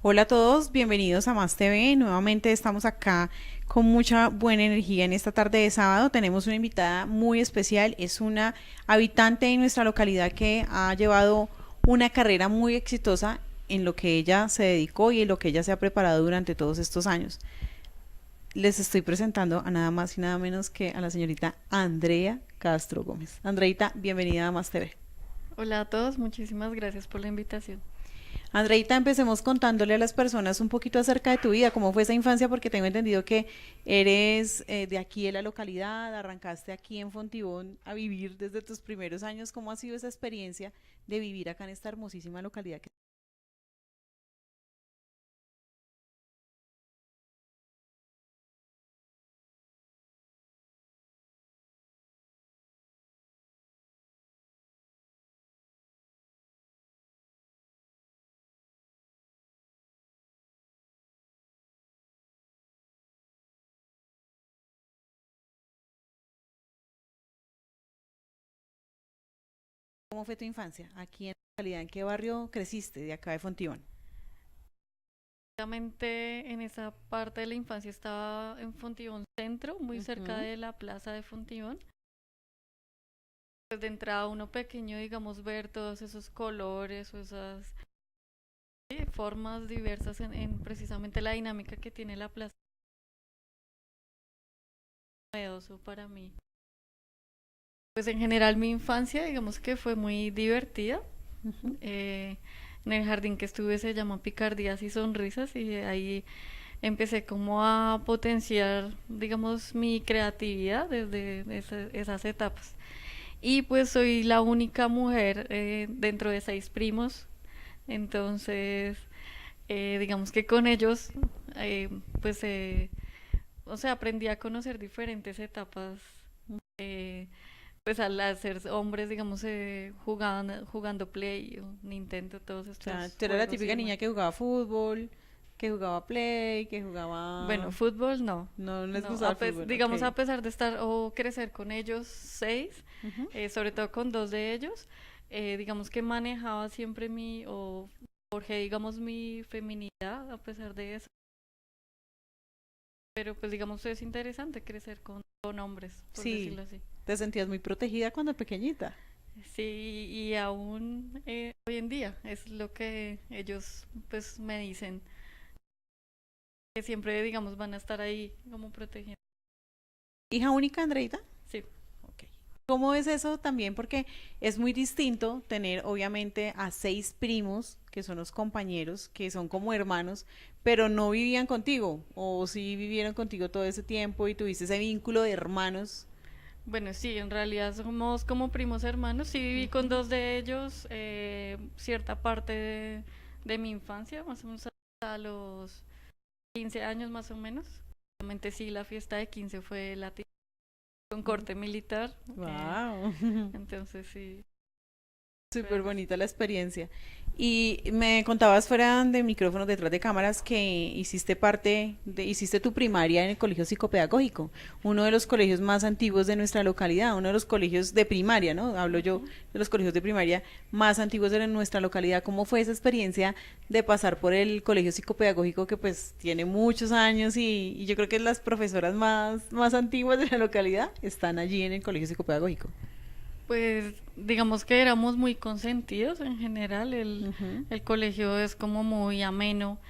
Hola a todos, bienvenidos a Más TV. Nuevamente estamos acá con mucha buena energía en esta tarde de sábado. Tenemos una invitada muy especial, es una habitante de nuestra localidad que ha llevado una carrera muy exitosa en lo que ella se dedicó y en lo que ella se ha preparado durante todos estos años. Les estoy presentando a nada más y nada menos que a la señorita Andrea Castro Gómez. Andreita, bienvenida a Más TV. Hola a todos, muchísimas gracias por la invitación. Andreita, empecemos contándole a las personas un poquito acerca de tu vida, cómo fue esa infancia, porque tengo entendido que eres de aquí de la localidad, arrancaste aquí en Fontibón a vivir desde tus primeros años. ¿Cómo ha sido esa experiencia de vivir acá en esta hermosísima localidad? ¿Cómo fue tu infancia aquí en la localidad? ¿En qué barrio creciste de acá de Fontibón? Realmente en esa parte de la infancia estaba en Fontibón Centro, muy cerca Ujú. de la plaza de Fontibón. Pues de entrada uno pequeño, digamos, ver todos esos colores o esas formas diversas en precisamente la dinámica que tiene la plaza, novedoso para mí. Pues en general mi infancia, digamos que fue muy divertida. Ujú. Eh, en el jardín que estuve se llama Picardías y Sonrisas y ahí empecé como a potenciar, digamos, mi creatividad desde esas etapas. Y pues soy la única mujer dentro de 6 primos, entonces digamos que con ellos eh, pues o sea, aprendí a conocer diferentes etapas. eh, pues al ser hombres, digamos, jugando Play o Nintendo, todos O sea, estos tú eras la juegos y típica demás. niña que jugaba fútbol, que jugaba play, que Bueno, jugaba... fútbol no. No les No, gustaba el fútbol, digamos, ok. a pesar de estar o crecer con ellos 6, Ujú. sobre todo con 2 de ellos, digamos que manejaba siempre o forjé, digamos, mi feminidad a pesar de eso. Pero pues digamos es interesante crecer con hombres, por Sí, decirlo así. te sentías muy protegida cuando pequeñita. Sí, y aún hoy en día es lo que ellos pues me dicen, que siempre, digamos, van a estar ahí como protegiendo. ¿Hija única, Andreita? Sí. Ok. ¿Cómo es eso también? Porque es muy distinto tener, obviamente, a 6 primos, que son los compañeros, que son como hermanos, pero no vivían contigo, o sí vivieron contigo todo ese tiempo y tuviste ese vínculo de hermanos. Bueno, sí, en realidad somos como primos hermanos. Sí viví con Ujú. 2 de ellos cierta parte de mi infancia, más o menos hasta los 15 años más o menos. Obviamente sí, la fiesta de 15 fue con corte militar. Wow. Entonces sí, fue Súper algo así. bonita la experiencia. Y me contabas fuera de micrófonos, detrás de cámaras, que hiciste tu primaria en el colegio psicopedagógico, uno de los colegios más antiguos de nuestra localidad, uno de los colegios de primaria, ¿no? Hablo yo Ujú. de los colegios de primaria más antiguos de nuestra localidad. ¿Cómo fue esa experiencia de pasar por el colegio psicopedagógico que pues tiene muchos años y yo creo que las profesoras más antiguas de la localidad están allí en el colegio psicopedagógico? Pues digamos que éramos muy consentidos en general. Ujú. El colegio es como muy ameno.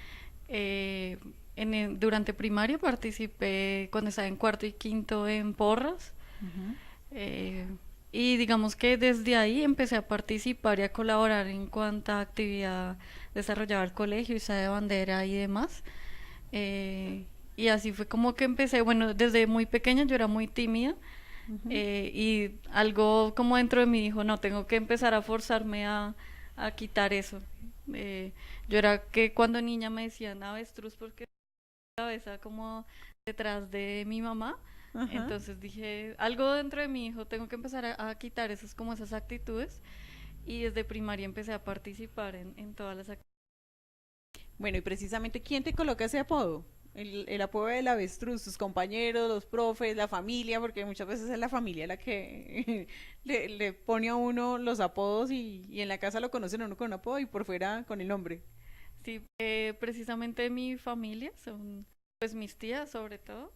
Durante primaria participé cuando estaba en cuarto y quinto en porras. Ujú. eh, y digamos que desde ahí empecé a participar y a colaborar en cuanta actividad desarrollaba el colegio, izada de bandera y demás. Y así fue como que empecé, bueno, desde muy pequeña yo era muy tímida. Ujú. Y algo como dentro de mí dijo, no, tengo que empezar a forzarme a quitar eso. Eh, yo era que cuando niña me decían avestruz porque la cabeza como detrás de mi mamá. Ajá. Entonces dije, algo dentro de mi hijo, tengo que empezar a quitar esas, como esas actitudes. Y desde primaria empecé a participar en todas las actividades. Bueno, y precisamente, ¿quién te coloca ese apodo? El apodo del avestruz, tus compañeros, los profes, la familia, porque muchas veces es la familia la que le pone a uno los apodos y en la casa lo conocen a uno con un apodo y por fuera con el nombre. Sí, precisamente mi familia son pues mis tías sobre todo,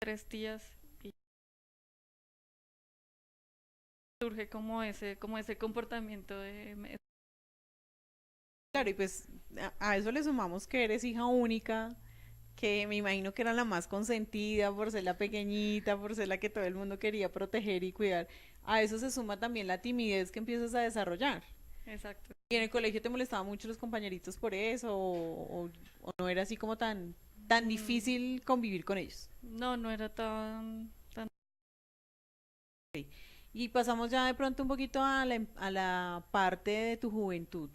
tres tías, y surge como ese comportamiento de Claro, y pues a eso le sumamos que eres hija única, que me imagino que era la más consentida por ser la pequeñita, por ser la que todo el mundo quería proteger y cuidar. A eso se suma también la timidez que empiezas a desarrollar. exacto. ¿Y en el colegio te molestaban mucho los compañeritos por eso? ¿O no era así como tan Mm, difícil convivir con ellos? no, no era tan. Y pasamos ya de pronto un poquito a la parte de tu juventud.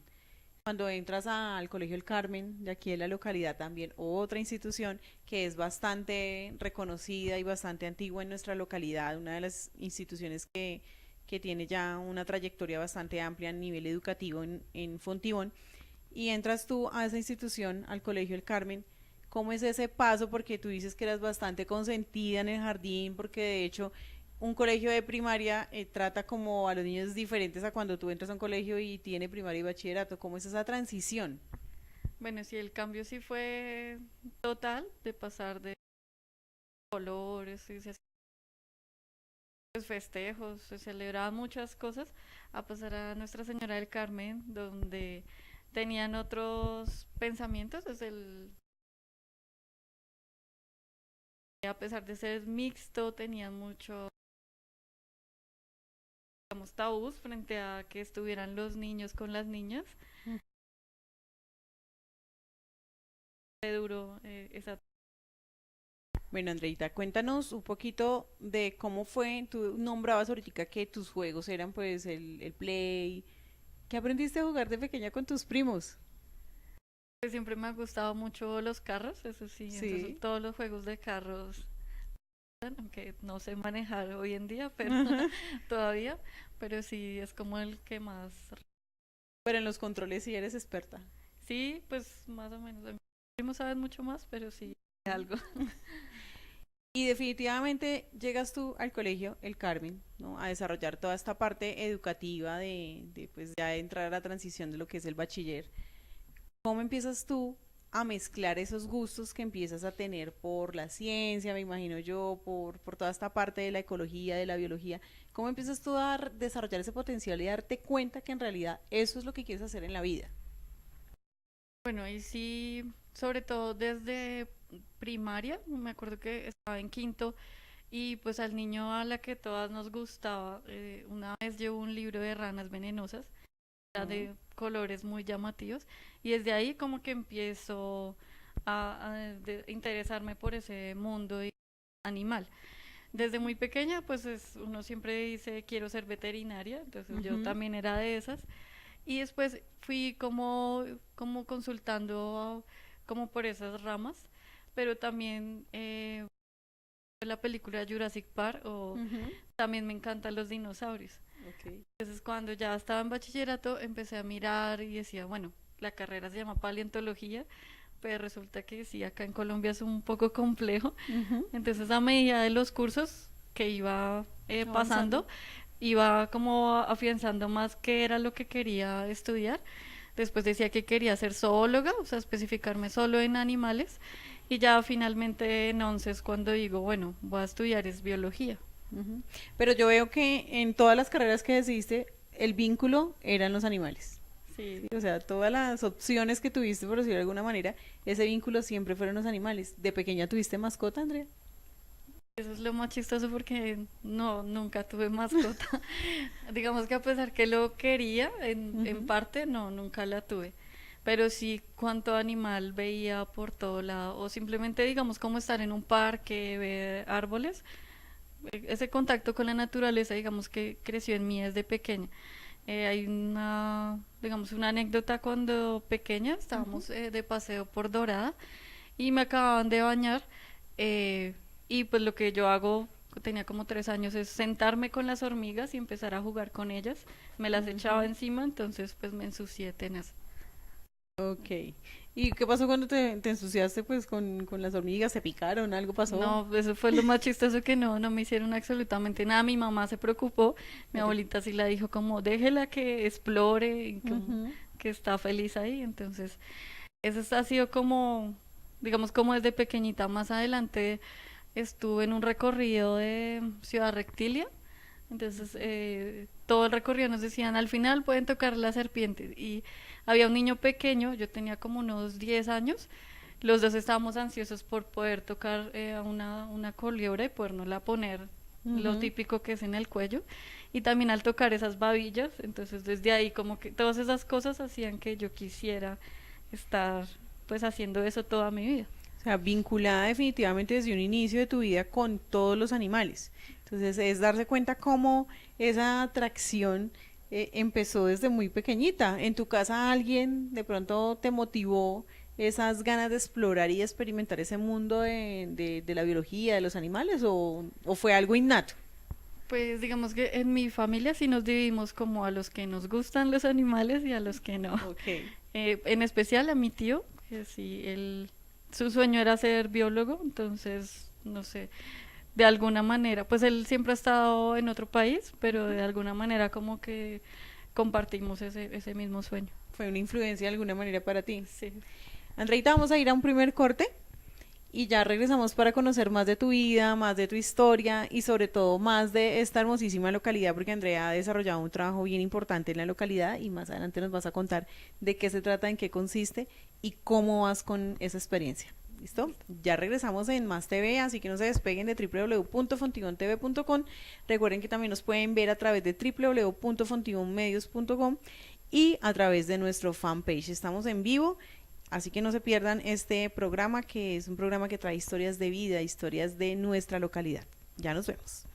Cuando entras al Colegio El Carmen, de aquí en la localidad también, otra institución que es bastante reconocida y bastante antigua en nuestra localidad, una de las instituciones que tiene ya una trayectoria bastante amplia a nivel educativo en Fontibón, y entras tú a esa institución, al Colegio El Carmen. ¿Cómo es ese paso? Porque tú dices que eras bastante consentida en el jardín, porque de hecho un colegio de primaria trata como a los niños diferentes a cuando tú entras a un colegio y tiene primaria y bachillerato. ¿Cómo es esa transición? Bueno, sí, el cambio sí fue total de pasar de colores, y se hacían pues, festejos, se celebraban muchas cosas, a pasar a Nuestra Señora del Carmen, donde tenían otros pensamientos, a pesar de ser mixto, tenían mucho, digamos, tabús frente a que estuvieran los niños con las niñas. Fue duro esa. Bueno, Andreita, cuéntanos un poquito de cómo fue. Tú nombrabas ahorita que tus juegos eran pues el Play. ¿Qué aprendiste a jugar de pequeña con tus primos? Pues siempre me han gustado mucho los carros, eso sí, entonces Sí. todos los juegos de carros, aunque no sé manejar hoy en día, pero Ajá. todavía, pero sí es como el que más, Pero en los controles sí eres experta. sí, pues más o menos. Mis primos saben mucho más, pero sí algo. Y definitivamente llegas tú al colegio El Carmen, ¿no? A desarrollar toda esta parte educativa de pues ya entrar a la transición de lo que es el bachiller. ¿Cómo empiezas tú a mezclar esos gustos que empiezas a tener por la ciencia, me imagino yo, por toda esta parte de la ecología, de la biología? ¿Cómo empiezas tú a desarrollar ese potencial y darte cuenta que en realidad eso es lo que quieres hacer en la vida? Bueno, y sí, sobre todo desde primaria, me acuerdo que estaba en quinto y pues al niño a la que todas nos gustaba, una vez llevó un libro de ranas venenosas, era Ujú. de colores muy llamativos y desde ahí como que empiezo interesarme por ese mundo animal. Desde muy pequeña, pues uno siempre dice quiero ser veterinaria, entonces yo Ujú. también era de esas. Y después fui como consultando como por esas ramas, pero también la película Jurassic Park o Ujú. también me encantan los dinosaurios. Ok. Entonces cuando ya estaba en bachillerato empecé a mirar y decía, bueno, la carrera se llama paleontología, pero resulta que sí, acá en Colombia es un poco complejo. Ujú. Entonces a medida de los cursos que iba Avanzando. pasando, iba como afianzando más qué era lo que quería estudiar. Después decía que quería ser zoóloga, o sea, especificarme solo en animales. Y ya finalmente en 11 es cuando digo, bueno, voy a estudiar es biología. Ujú. Pero yo veo que en todas las carreras que decidiste, el vínculo eran los animales. Sí, ¿Sí? O sea, todas las opciones que tuviste, por decirlo de alguna manera, ese vínculo siempre fueron los animales. ¿De pequeña tuviste mascota, Andrea? eso es lo más chistoso porque no, nunca tuve mascota. Digamos que a pesar que lo quería, en Ujú. parte, no, nunca la tuve. Pero sí, cuánto animal veía por todo lado, o simplemente, digamos, como estar en un parque, ver árboles. Ese contacto con la naturaleza, digamos que creció en mí desde pequeña. Hay digamos, una anécdota cuando pequeña, Ujú. estábamos de paseo por Dorada y me acababan de bañar eh, y pues lo que yo hago, tenía como 3 años, es sentarme con las hormigas y empezar a jugar con ellas. Me las echaba Ujú. encima, entonces pues me ensucié tenaz. Ok. ¿Y qué pasó cuando te ensuciaste pues con las hormigas? ¿Se picaron? ¿Algo pasó? No, eso fue lo más chistoso que no, no me hicieron absolutamente nada. Mi mamá se preocupó, mi Pero- abuelita sí la dijo como déjela que explore, y como Ujú. que está feliz ahí. Entonces, ha sido como, digamos, como desde pequeñita. Más adelante estuve en un recorrido de Ciudad Reptilia. Entonces, todo el recorrido nos decían, al final pueden tocar las serpientes. Y había un niño pequeño, yo tenía como unos 10 años, los dos estábamos ansiosos por poder tocar a una culebra y podernosla poner lo Ujú. típico que es en el cuello. Y también al tocar esas babillas, entonces desde ahí como que todas esas cosas hacían que yo quisiera estar pues haciendo eso toda mi vida. O sea, vinculada definitivamente desde un inicio de tu vida con todos los animales. Entonces es darse cuenta cómo esa atracción empezó desde muy pequeñita. ¿En tu casa alguien de pronto te motivó esas ganas de explorar y experimentar ese mundo de la biología, de los animales, o fue algo innato? Pues digamos que en mi familia sí nos dividimos como a los que nos gustan los animales y a los que no. Ok. En especial a mi tío, que sí, su sueño era ser biólogo, entonces, no sé, de alguna manera, pues él siempre ha estado en otro país, pero de alguna manera como que compartimos ese mismo sueño. Fue una influencia de alguna manera para ti. Sí. Andreita, vamos a ir a un primer corte y ya regresamos para conocer más de tu vida, más de tu historia y sobre todo más de esta hermosísima localidad, porque Andrea ha desarrollado un trabajo bien importante en la localidad y más adelante nos vas a contar de qué se trata, en qué consiste y cómo vas con esa experiencia. ¿Listo? Ya regresamos en Más TV, así que no se despeguen de www.fontigontv.com. Recuerden que también nos pueden ver a través de www.fontigonmedios.com y a través de nuestro fanpage. Estamos en vivo. Así que no se pierdan este programa, que es un programa que trae historias de vida, historias de nuestra localidad. Ya nos vemos.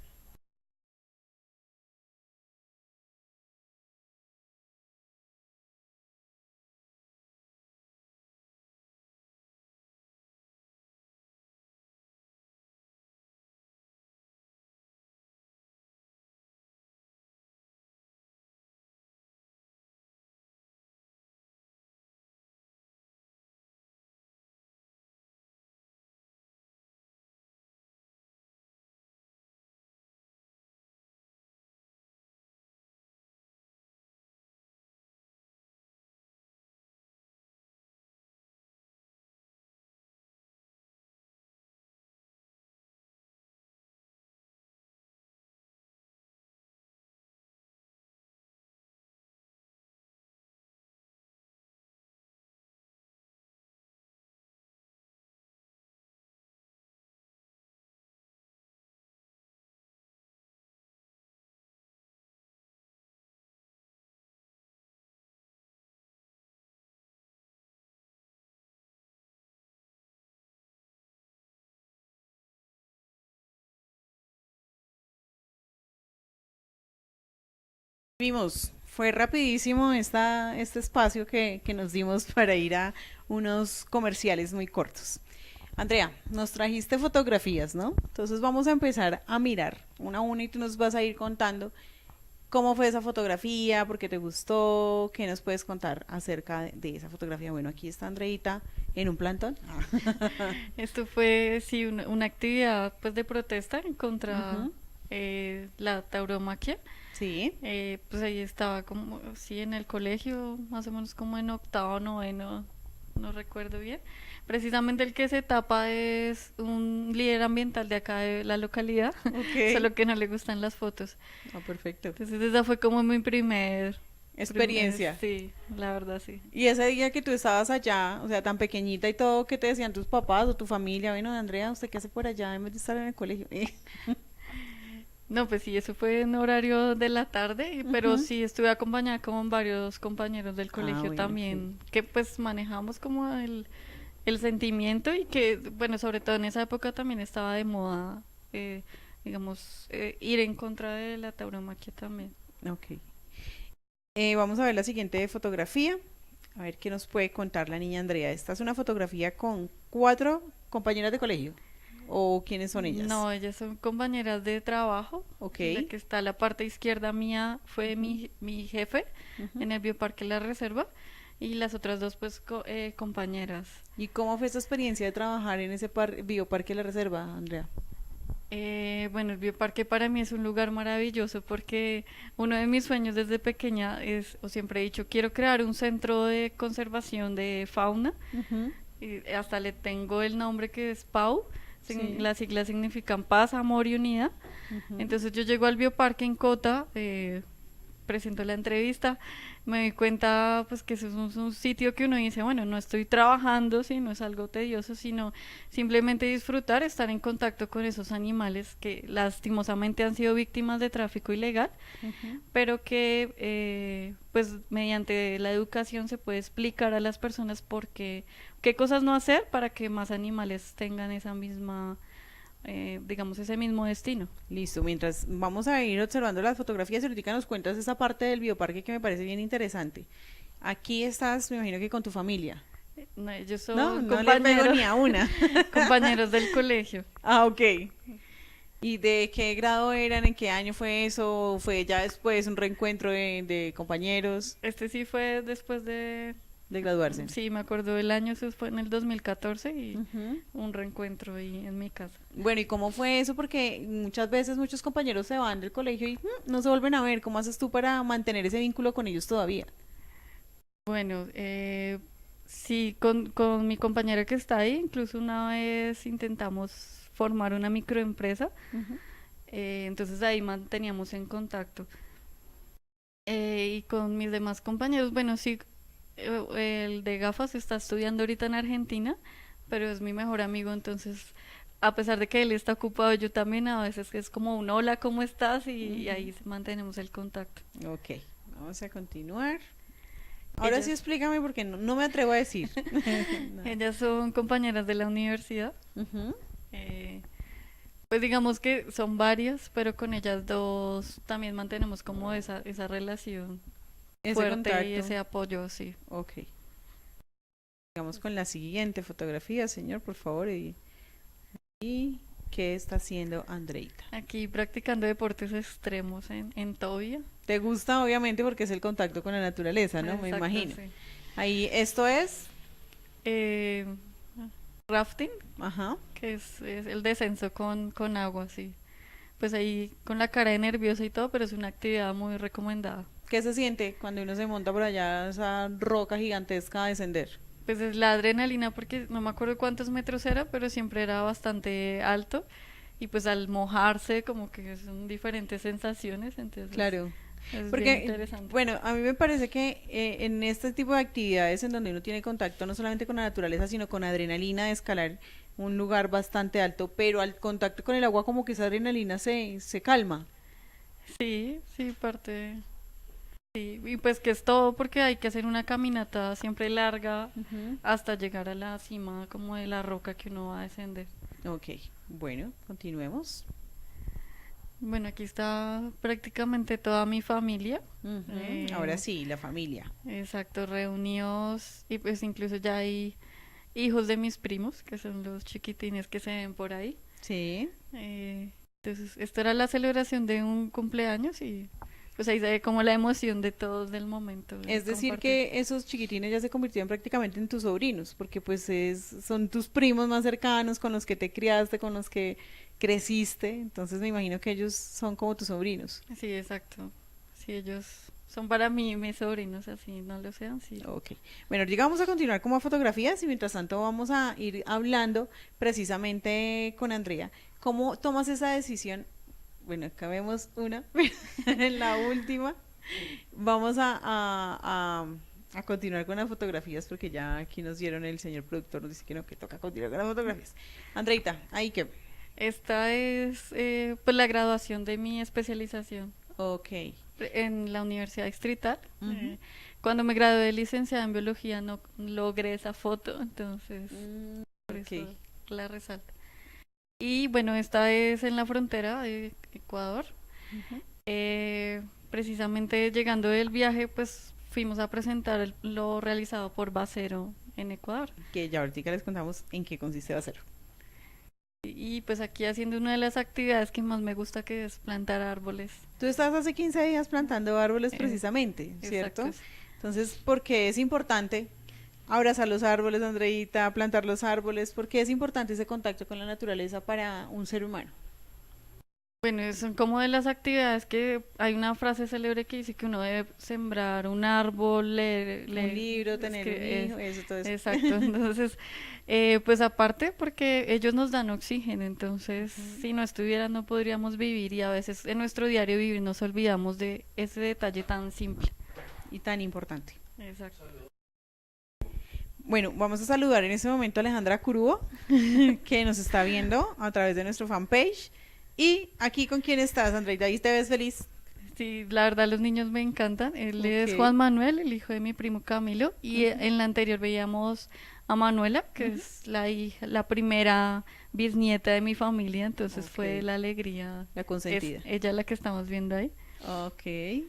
Vimos, fue rapidísimo este espacio que nos dimos para ir a unos comerciales muy cortos. Andrea, nos trajiste fotografías, ¿no? Entonces vamos a empezar a mirar una a una y tú nos vas a ir contando cómo fue esa fotografía, por qué te gustó, qué nos puedes contar acerca de esa fotografía. Bueno, aquí está Andreita en un plantón. Esto fue, sí, una actividad pues de protesta en contra Ujú. la tauromaquia. Sí. Pues ahí estaba como, sí, en el colegio, más o menos como en octavo, noveno, no recuerdo bien. Precisamente el que se tapa es un líder ambiental de acá de la localidad, Ok. solo que no le gustan las fotos. Ah, perfecto. Entonces esa fue como mi Experiencia. sí, la verdad sí. Y ese día que tú estabas allá, o sea, tan pequeñita y todo, ¿qué te decían tus papás o tu familia? Bueno, Andrea, ¿usted qué hace por allá en vez de estar en el colegio? No, pues sí, eso fue en horario de la tarde, pero Ujú. sí estuve acompañada con varios compañeros del Ah, colegio bueno, ok. también, que pues manejamos como el sentimiento y que, bueno, sobre todo en esa época también estaba de moda, eh, digamos, ir en contra de la tauromaquia también. Ok. Vamos a ver la siguiente fotografía. A ver qué nos puede contar la niña Andrea. Esta es una fotografía con cuatro compañeras de colegio. ¿O quiénes son ellas? No, ellas son compañeras de trabajo. Ok. La que está a la parte izquierda mía fue Ujú, mi jefe ujú. en el Bioparque La Reserva y las otras dos pues compañeras. ¿Y cómo fue esta experiencia de trabajar en ese bioparque de la reserva, Andrea? Bueno, el bioparque para mí es un lugar maravilloso porque uno de mis sueños desde pequeña es, o siempre he dicho, quiero crear un centro de conservación de fauna. Ujú. Y hasta le tengo el nombre que es PAU. Sí. Las siglas significan paz, amor y unidad. Ujú. Entonces yo llego al bioparque en Cota, presento la entrevista, me doy cuenta pues que eso es un sitio que uno dice, bueno, no estoy trabajando, si no es algo tedioso, sino simplemente disfrutar, estar en contacto con esos animales que lastimosamente han sido víctimas de tráfico ilegal, Ujú. pero que pues mediante la educación se puede explicar a las personas por qué, qué cosas no hacer para que más animales tengan esa misma, digamos, ese mismo destino. Listo, mientras vamos a ir observando las fotografías y ahorita nos cuentas esa parte del bioparque que me parece bien interesante. Aquí estás, me imagino que con tu familia. No, ellos No, son no le pego compañeros, ni a una. compañeros del colegio. Ah, ok. ¿Y de qué grado eran? ¿En qué año fue eso? ¿Fue ya después un reencuentro de compañeros Este sí fue después de, de graduarse? sí, me acuerdo del año, eso fue en el 2014 y Ujú. un reencuentro ahí en mi casa. Bueno, ¿y cómo fue eso? Porque muchas veces muchos compañeros se van del colegio y no se vuelven a ver. ¿Cómo haces tú para mantener ese vínculo con ellos todavía? Bueno, sí, con mi compañera que está ahí, incluso una vez intentamos formar una microempresa, Ujú. entonces ahí manteníamos en contacto. Y con mis demás compañeros, bueno, sí, el de gafas está estudiando ahorita en Argentina, pero es mi mejor amigo, entonces a pesar de que él está ocupado, yo también a veces es como un hola, ¿cómo estás? Y Ujú. ahí mantenemos el contacto. Ok, vamos a continuar. Ahora sí Ellas, explícame porque no me atrevo a decir. No. ellas son compañeras de la universidad. Ujú. eh, pues digamos que son varias, pero con ellas dos también mantenemos como esa relación Ese fuerte y contacto. ese apoyo, sí. Ok. Vamos con la siguiente fotografía, señor, por favor. ¿Y qué está haciendo Andreita? Aquí practicando deportes extremos en Tobia. Te gusta, obviamente, porque es el contacto con la naturaleza, ¿no? Me Exacto, imagino. sí. Ahí, esto es. Eh, rafting, Ajá. que es el descenso con agua, sí. Pues ahí con la cara de nerviosa y todo, pero es una actividad muy recomendada. ¿Qué se siente cuando uno se monta por allá a esa roca gigantesca a descender? Pues es la adrenalina porque no me acuerdo cuántos metros era, pero siempre era bastante alto y pues al mojarse como que son diferentes sensaciones, entonces Claro. es bien Porque, interesante. bueno, a mí me parece que en este tipo de actividades en donde uno tiene contacto no solamente con la naturaleza, sino con adrenalina de escalar un lugar bastante alto, pero al contacto con el agua como que esa adrenalina se calma. Sí, sí, parte. Sí, y pues que es todo porque hay que hacer una caminata siempre larga Ujú. hasta llegar a la cima como de la roca que uno va a descender. Ok, bueno, continuemos. Bueno, aquí está prácticamente toda mi familia. Ujú. Ahora eh, sí, la familia. exacto, reunidos y pues incluso ya hay hijos de mis primos, que son los chiquitines que se ven por ahí. Sí. Eh, entonces, esta era la celebración de un cumpleaños y pues ahí se ve como la emoción de todos del momento de Es decir, compartir. que esos chiquitines ya se convirtieron prácticamente en tus sobrinos, porque pues son tus primos más cercanos, con los que te criaste, con los que creciste, entonces me imagino que ellos son como tus sobrinos. Sí, exacto. Sí, ellos son para mí mis sobrinos, así no lo sean, sí. Ok. Bueno, ahorita vamos a continuar con más fotografías y mientras tanto vamos a ir hablando precisamente con Andrea. ¿Cómo tomas esa decisión? Bueno, acá vemos una, la última. Vamos a continuar con las fotografías porque ya aquí nos dieron el señor productor, nos dice que no, que toca continuar con las fotografías. Andreita, ahí que. Esta es pues la graduación de mi especialización Ok. en la Universidad Distrital. Ujú. Cuando me gradué de licenciada en biología no logré esa foto, entonces Mm, por ok. eso la resalto. Y bueno, esta es en la frontera de Ecuador. Ujú. Precisamente llegando del viaje, pues fuimos a presentar lo realizado por Bacero en Ecuador. Que ya ahorita les contamos en qué consiste va a ser. Y pues aquí haciendo una de las actividades que más me gusta, que es plantar árboles. Tú estás hace 15 días plantando árboles Eh, precisamente, exacto. ¿cierto? Entonces, ¿por qué es importante abrazar los árboles, Andreita, plantar los árboles? ¿Por qué es importante ese contacto con la naturaleza para un ser humano? Bueno, son como de las actividades que hay una frase célebre que dice que uno debe sembrar un árbol, Un libro, tener un hijo, es, eso, todo eso. exacto. Entonces, pues aparte porque ellos nos dan oxígeno, entonces Ujú. si no estuvieran no podríamos vivir y a veces en nuestro diario vivir nos olvidamos de ese detalle tan simple. Y tan importante. Exacto. Bueno, vamos a saludar en este momento a Alejandra Curubo, que nos está viendo a través de nuestro fanpage. Y aquí con quién estás, Andreita, ahí te ves feliz. Sí, la verdad los niños me encantan. Él es Ok. Juan Manuel, el hijo de mi primo Camilo, y Ujú, en la anterior veíamos a Manuela, que ujú. es la primera bisnieta de mi familia, entonces fue Ok, la alegría. la Es consentida. ella la que estamos viendo ahí. Ok.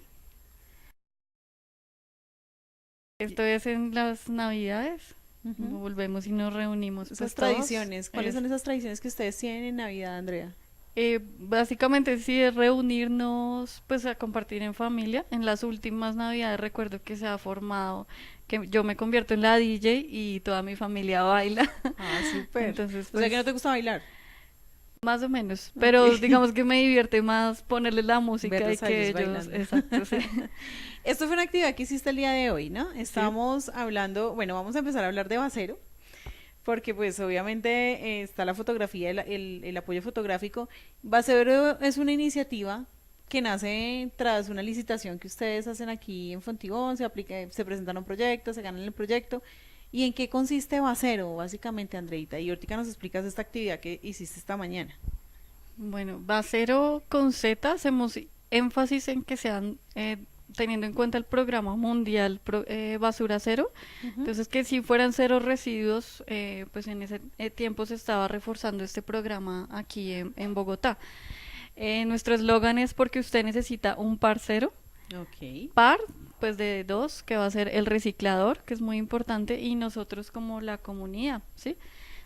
Esto es en las Navidades. Ujú. Volvemos y nos reunimos, Esas pues todos. tradiciones, ¿cuáles son esas tradiciones que ustedes tienen en Navidad, Andrea? Básicamente sí es reunirnos, pues a compartir en familia. En las últimas Navidades recuerdo que se ha formado, que yo me convierto en la DJ y toda mi familia baila. Ah, súper. Entonces, O sea que no te pues gusta bailar. más o menos. Ok. Pero digamos que me divierte más ponerle la música y Verlos a que ellos ellos, bailando. exacto, sí. Esto fue una actividad que hiciste el día de hoy, ¿no? Sí. Estamos hablando, bueno, vamos a empezar a hablar de Basero, porque pues obviamente está la fotografía, el apoyo fotográfico. Basero es una iniciativa que nace tras una licitación que ustedes hacen aquí en Fontibón, se presentan un proyecto, se ganan el proyecto. ¿Y en qué consiste Basero, básicamente, Andreita? Y ahorita nos explicas esta actividad que hiciste esta mañana. Bueno, Basero con Z hacemos énfasis en que sean, teniendo en cuenta el programa mundial Basura Cero. Ujú. Entonces, que si fueran cero residuos, pues en ese tiempo se estaba reforzando este programa aquí en Bogotá. Nuestro eslogan es porque usted necesita un parcero. Ok. Par, pues de dos, que va a ser el reciclador, que es muy importante, y nosotros como la comunidad, ¿sí?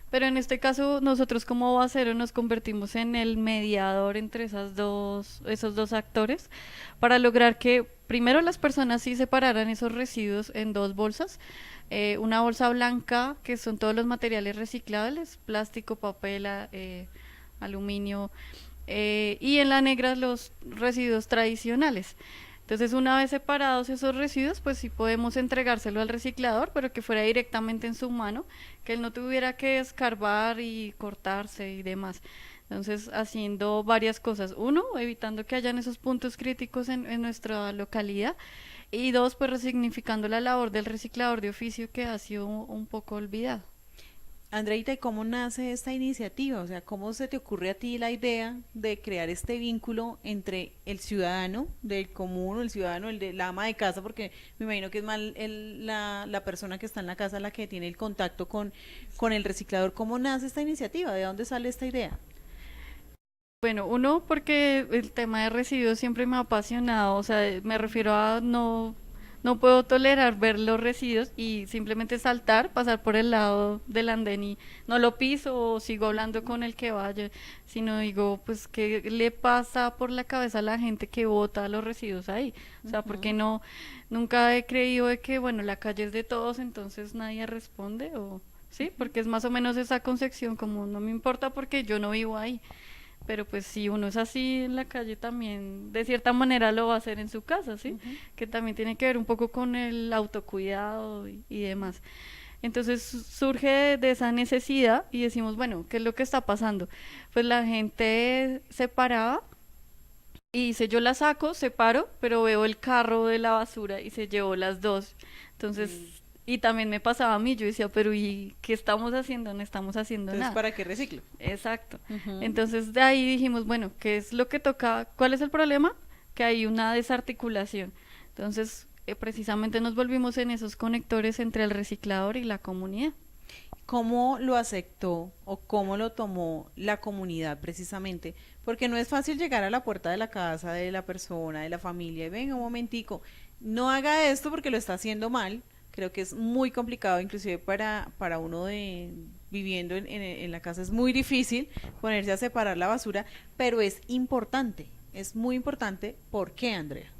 Pero en este caso, nosotros como Bacero nos convertimos en el mediador entre esos dos actores para lograr que primero las personas sí separaran esos residuos en dos bolsas. Una bolsa blanca, que son todos los materiales reciclables, plástico, papel, aluminio, y en la negra los residuos tradicionales. Entonces, una vez separados esos residuos, pues sí podemos entregárselo al reciclador, pero que fuera directamente en su mano, que él no tuviera que escarbar y cortarse y demás. Entonces, haciendo varias cosas. Uno, evitando que hayan esos puntos críticos en nuestra localidad. Y dos, pues resignificando la labor del reciclador de oficio que ha sido un poco olvidado. Andreita, ¿y cómo nace esta iniciativa? O sea, ¿cómo se te ocurre a ti la idea de crear este vínculo entre el ciudadano del común, o el ciudadano, el de la ama de casa, porque me imagino que es más la persona que está en la casa la que tiene el contacto con el reciclador? ¿Cómo nace esta iniciativa? ¿De dónde sale esta idea? Bueno, uno, porque el tema de residuos siempre me ha apasionado, o sea, me refiero a no puedo tolerar ver los residuos y simplemente saltar, pasar por el lado del andén y no lo piso o sigo hablando con el que vaya, sino digo, pues, ¿qué le pasa por la cabeza a la gente que bota los residuos ahí? O sea, porque Ujú. no, nunca he creído de que, bueno, la calle es de todos, entonces nadie responde o... Sí, porque es más o menos esa concepción, como no me importa porque yo no vivo ahí. Pero pues si uno es así en la calle también, de cierta manera lo va a hacer en su casa, ¿sí? Ujú. Que también tiene que ver un poco con el autocuidado y demás. Entonces surge de esa necesidad y decimos, bueno, ¿qué es lo que está pasando? Pues la gente se paraba y dice, yo la saco, separo, pero veo el carro de la basura y se llevó las dos. Mm. Entonces, y también me pasaba a mí, yo decía, pero ¿y qué estamos haciendo? No estamos haciendo Entonces, nada. ¿para qué reciclo? Exacto. Ujú. Entonces de ahí dijimos, bueno, ¿qué es lo que toca? ¿Cuál es el problema? Que hay una desarticulación. Entonces, precisamente nos volvimos en esos conectores entre el reciclador y la comunidad. ¿Cómo lo aceptó o cómo lo tomó la comunidad precisamente? Porque no es fácil llegar a la puerta de la casa de la persona, de la familia, y venga un momentico, no haga esto porque lo está haciendo mal. Creo que es muy complicado, inclusive para uno de viviendo en la casa es muy difícil ponerse a separar la basura, pero es muy importante. ¿Por qué, Andrea?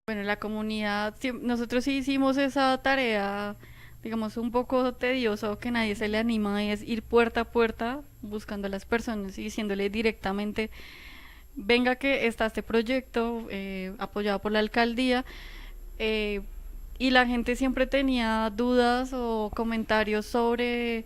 Bueno, la comunidad, sí, nosotros sí hicimos esa tarea, digamos, un poco tediosa o que nadie se le anima, y es ir puerta a puerta buscando a las personas y diciéndole directamente. venga que está este proyecto apoyado por la alcaldía, eh, y la gente siempre tenía dudas o comentarios sobre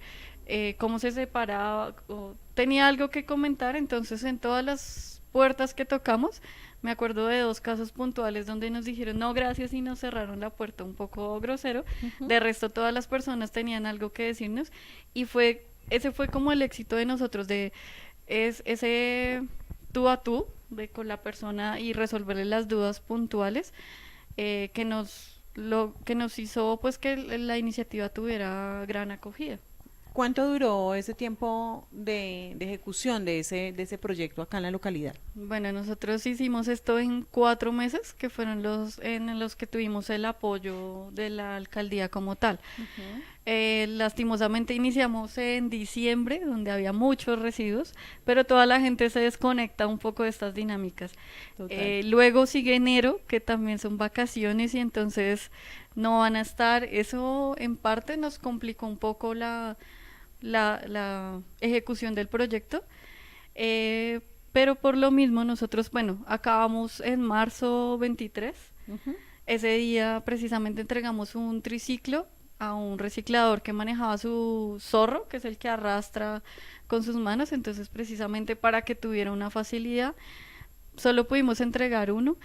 cómo se separaba, o tenía algo que comentar, entonces en todas las puertas que tocamos, me acuerdo de dos casos puntuales donde nos dijeron no gracias y nos cerraron la puerta un poco grosero, Ujú. de resto todas las personas tenían algo que decirnos y ese fue como el éxito de nosotros, de ese tú a tú con la persona y resolverle las dudas puntuales, que nos hizo pues que la iniciativa tuviera gran acogida. ¿Cuánto duró ese tiempo de ejecución de ese proyecto acá en la localidad? Bueno, nosotros hicimos esto en 4 meses, que fueron los en los que tuvimos el apoyo de la alcaldía como tal. Ujú. Lastimosamente iniciamos en diciembre, donde había muchos residuos, pero toda la gente se desconecta un poco de estas dinámicas. Total. Luego sigue enero, que también son vacaciones y entonces no van a estar. Eso en parte nos complicó un poco la ejecución del proyecto, eh, pero por lo mismo nosotros, bueno, acabamos en marzo 23. Ujú. Ese día precisamente entregamos un triciclo a un reciclador que manejaba su zorro, que es el que arrastra con sus manos, entonces precisamente para que tuviera una facilidad, solo pudimos entregar uno.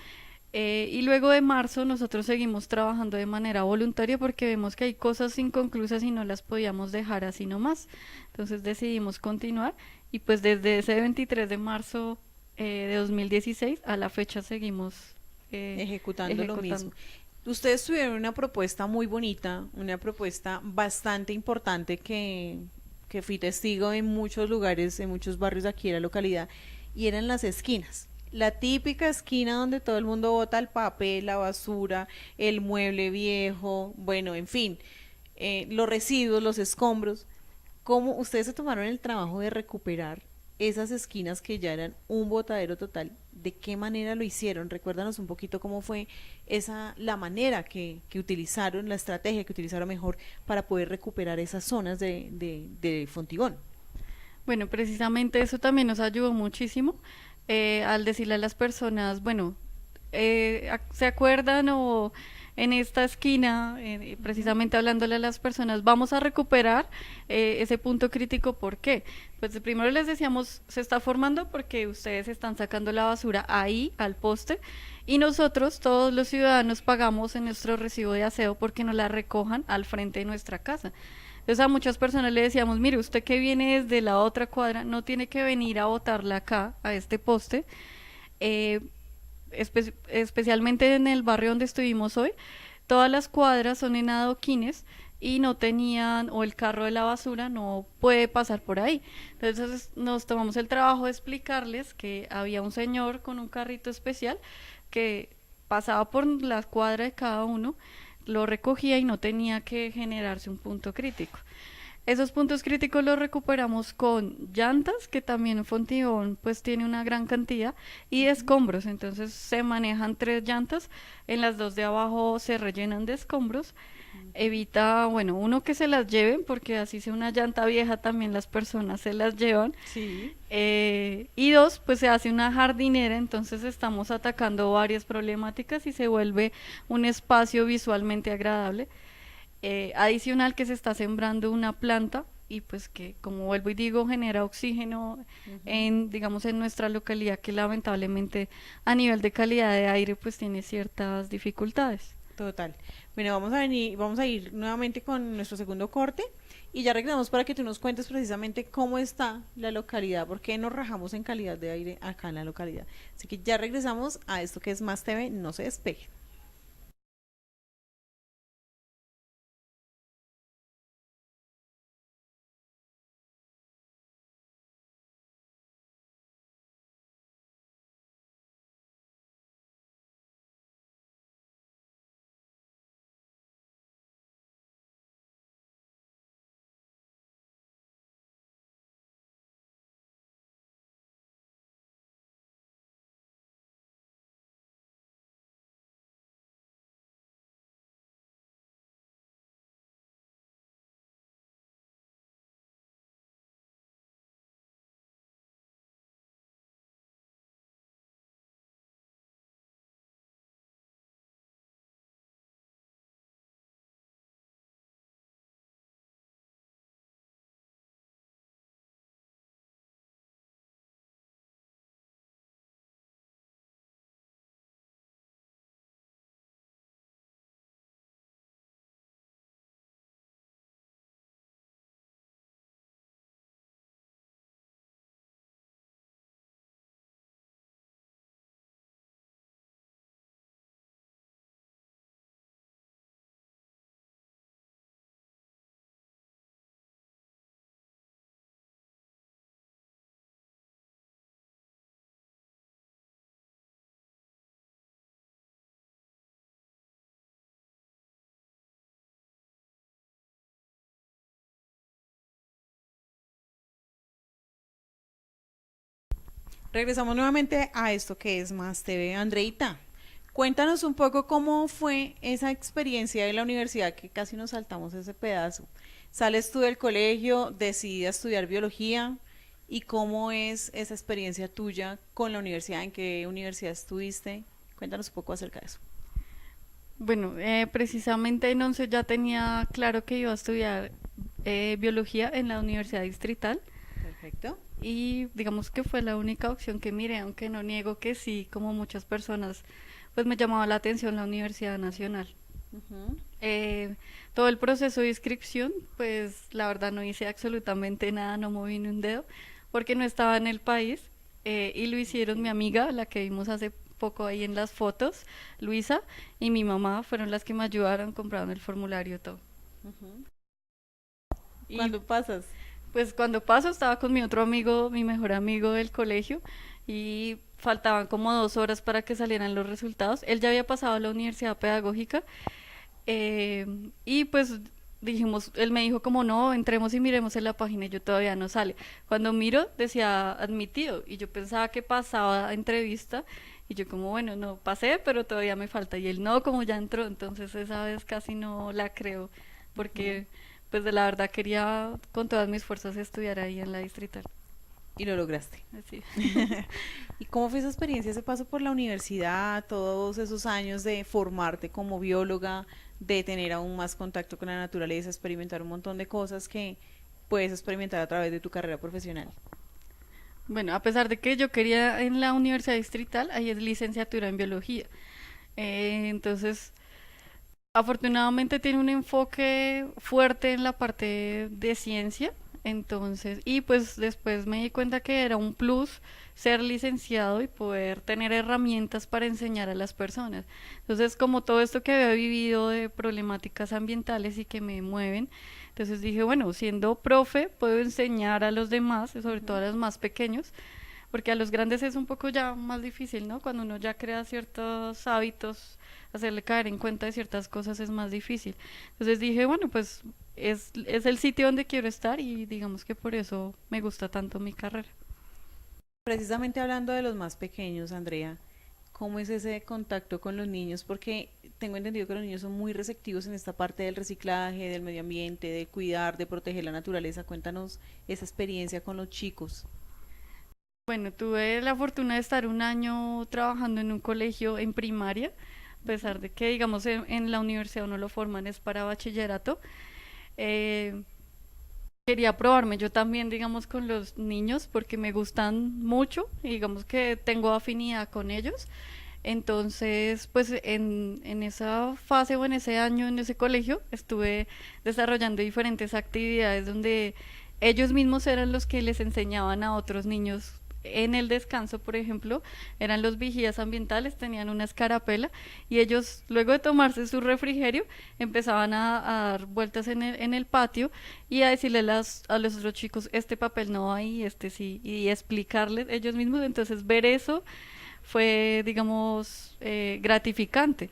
Y luego de marzo nosotros seguimos trabajando de manera voluntaria porque vemos que hay cosas inconclusas y no las podíamos dejar así nomás. Entonces decidimos continuar y pues desde ese 23 de marzo de 2016 a la fecha seguimos Ejecutando lo ejecutando. mismo. Ustedes tuvieron una propuesta muy bonita, una propuesta bastante importante que fui testigo en muchos lugares, en muchos barrios de aquí de la localidad, y eran las esquinas. La típica esquina donde todo el mundo bota el papel, la basura, el mueble viejo, bueno, en fin, los residuos, los escombros. ¿Cómo ustedes se tomaron el trabajo de recuperar esas esquinas que ya eran un botadero total? ¿De qué manera lo hicieron? Recuérdanos un poquito cómo fue la manera que utilizaron, la estrategia que utilizaron mejor para poder recuperar esas zonas de Fontigón. Bueno, precisamente eso también nos ayudó muchísimo al decirle a las personas, bueno, ¿se acuerdan o en esta esquina, Ujú. precisamente hablándole a las personas, vamos a recuperar ese punto crítico? ¿Por qué? Pues primero les decíamos, se está formando porque ustedes están sacando la basura ahí, al poste, y nosotros, todos los ciudadanos, pagamos en nuestro recibo de aseo porque nos la recojan al frente de nuestra casa. Entonces a muchas personas le decíamos, mire, usted que viene desde la otra cuadra no tiene que venir a botarla acá, a este poste, eh, especialmente en el barrio donde estuvimos hoy, todas las cuadras son en adoquines y no tenían, o el carro de la basura no puede pasar por ahí. Entonces nos tomamos el trabajo de explicarles que había un señor con un carrito especial que pasaba por la cuadra de cada uno, lo recogía y no tenía que generarse un punto crítico. Esos puntos críticos los recuperamos con llantas, que también Fontibón pues tiene una gran cantidad, y de Ujú. escombros. Entonces se manejan 3 llantas, en las dos de abajo se rellenan de escombros. Ujú. Evita, bueno, uno que se las lleven, porque así sea una llanta vieja también las personas se las llevan. Sí. Y dos, pues se hace una jardinera, entonces estamos atacando varias problemáticas y se vuelve un espacio visualmente agradable. Adicional que se está sembrando una planta y pues que, como vuelvo y digo, genera oxígeno Ujú. en, digamos, en nuestra localidad, que lamentablemente a nivel de calidad de aire pues tiene ciertas dificultades. Total. Bueno, vamos a ir nuevamente con nuestro segundo corte y ya regresamos para que tú nos cuentes precisamente cómo está la localidad, por qué nos rajamos en calidad de aire acá en la localidad. Así que ya regresamos a esto que es Más TV, no se despegue. Regresamos nuevamente a esto que es Más TV. Andreita, cuéntanos un poco cómo fue esa experiencia de la universidad, que casi nos saltamos ese pedazo. Sales tú del colegio, decides estudiar biología, y cómo es esa experiencia tuya con la universidad, en qué universidad estuviste. Cuéntanos un poco acerca de eso. Bueno, precisamente en 11 ya tenía claro que iba a estudiar biología en la Universidad Distrital Perfecto. y digamos que fue la única opción que miré, aunque no niego que sí, como muchas personas, pues me llamaba la atención la Universidad Nacional. Ujú. Eh, Todo el proceso de inscripción, pues la verdad no hice absolutamente nada, no moví ni un dedo, porque no estaba en el país y lo hicieron mi Ok. amiga, la que vimos hace poco ahí en las fotos, Luisa, y mi mamá fueron las que me ayudaron, compraron el formulario, todo. Ujú. Y ¿Cuándo pasas? pues cuando paso estaba con mi otro amigo, mi mejor amigo del colegio, y faltaban como 2 horas para que salieran los resultados. Él ya había pasado a la universidad pedagógica eh, y pues dijimos, él me dijo como no, entremos y miremos en la página y yo todavía no sale. Cuando miro decía admitido y yo pensaba que pasaba a entrevista y yo como bueno, no pasé, pero todavía me falta y él no, como ya entró, entonces esa vez casi no la creo Ujú. porque pues de la verdad quería con todas mis fuerzas estudiar ahí en la distrital. Y lo lograste. Así. ¿Y cómo fue esa experiencia, ese paso por la universidad, todos esos años de formarte como bióloga, de tener aún más contacto con la naturaleza, experimentar un montón de cosas que puedes experimentar a través de tu carrera profesional? Bueno, a pesar de que yo quería en la Universidad Distrital, ahí es licenciatura en biología. Entonces, afortunadamente tiene un enfoque fuerte en la parte de ciencia, entonces, y pues después me di cuenta que era un plus ser licenciado y poder tener herramientas para enseñar a las personas. Entonces, como todo esto que había vivido de problemáticas ambientales y que me mueven, entonces dije, bueno, siendo profe, puedo enseñar a los demás, sobre todo a Ujú. los más pequeños, porque a los grandes es un poco ya más difícil, ¿no? Cuando uno ya crea ciertos hábitos, hacerle caer en cuenta de ciertas cosas es más difícil. Entonces dije, bueno, pues es el sitio donde quiero estar y digamos que por eso me gusta tanto mi carrera. Precisamente hablando de los más pequeños, Andrea, ¿cómo es ese contacto con los niños? Porque tengo entendido que los niños son muy receptivos en esta parte del reciclaje, del medio ambiente, de cuidar, de proteger la naturaleza. Cuéntanos esa experiencia con los chicos. Bueno, tuve la fortuna de estar un año trabajando en un colegio en primaria, a pesar de que, digamos, en la universidad uno lo forman es para bachillerato. Eh, Quería probarme yo también, digamos, con los niños porque me gustan mucho y digamos que tengo afinidad con ellos. Entonces, pues en esa fase o en ese año en ese colegio estuve desarrollando diferentes actividades donde ellos mismos eran los que les enseñaban a otros niños en el descanso, por ejemplo, eran los vigías ambientales, tenían una escarapela y ellos, luego de tomarse su refrigerio, empezaban a dar vueltas en el patio y a decirle a los otros chicos, este papel no va ahí, este sí, y explicarles ellos mismos. Entonces, ver eso fue, digamos, gratificante.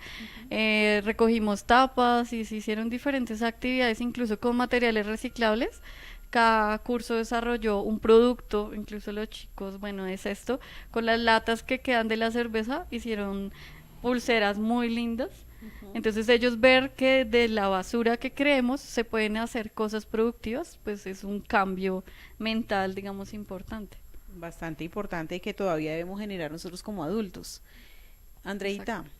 Ujú. Recogimos tapas y se hicieron diferentes actividades, incluso con materiales reciclables. Cada curso desarrolló un producto, incluso los chicos, bueno, es esto, con las latas que quedan de la cerveza, hicieron pulseras muy lindas. Ujú. Entonces ellos ver que de la basura que creemos se pueden hacer cosas productivas, pues es un cambio mental, digamos, importante. Bastante importante y que todavía debemos generar nosotros como adultos. Andreita, Exacto.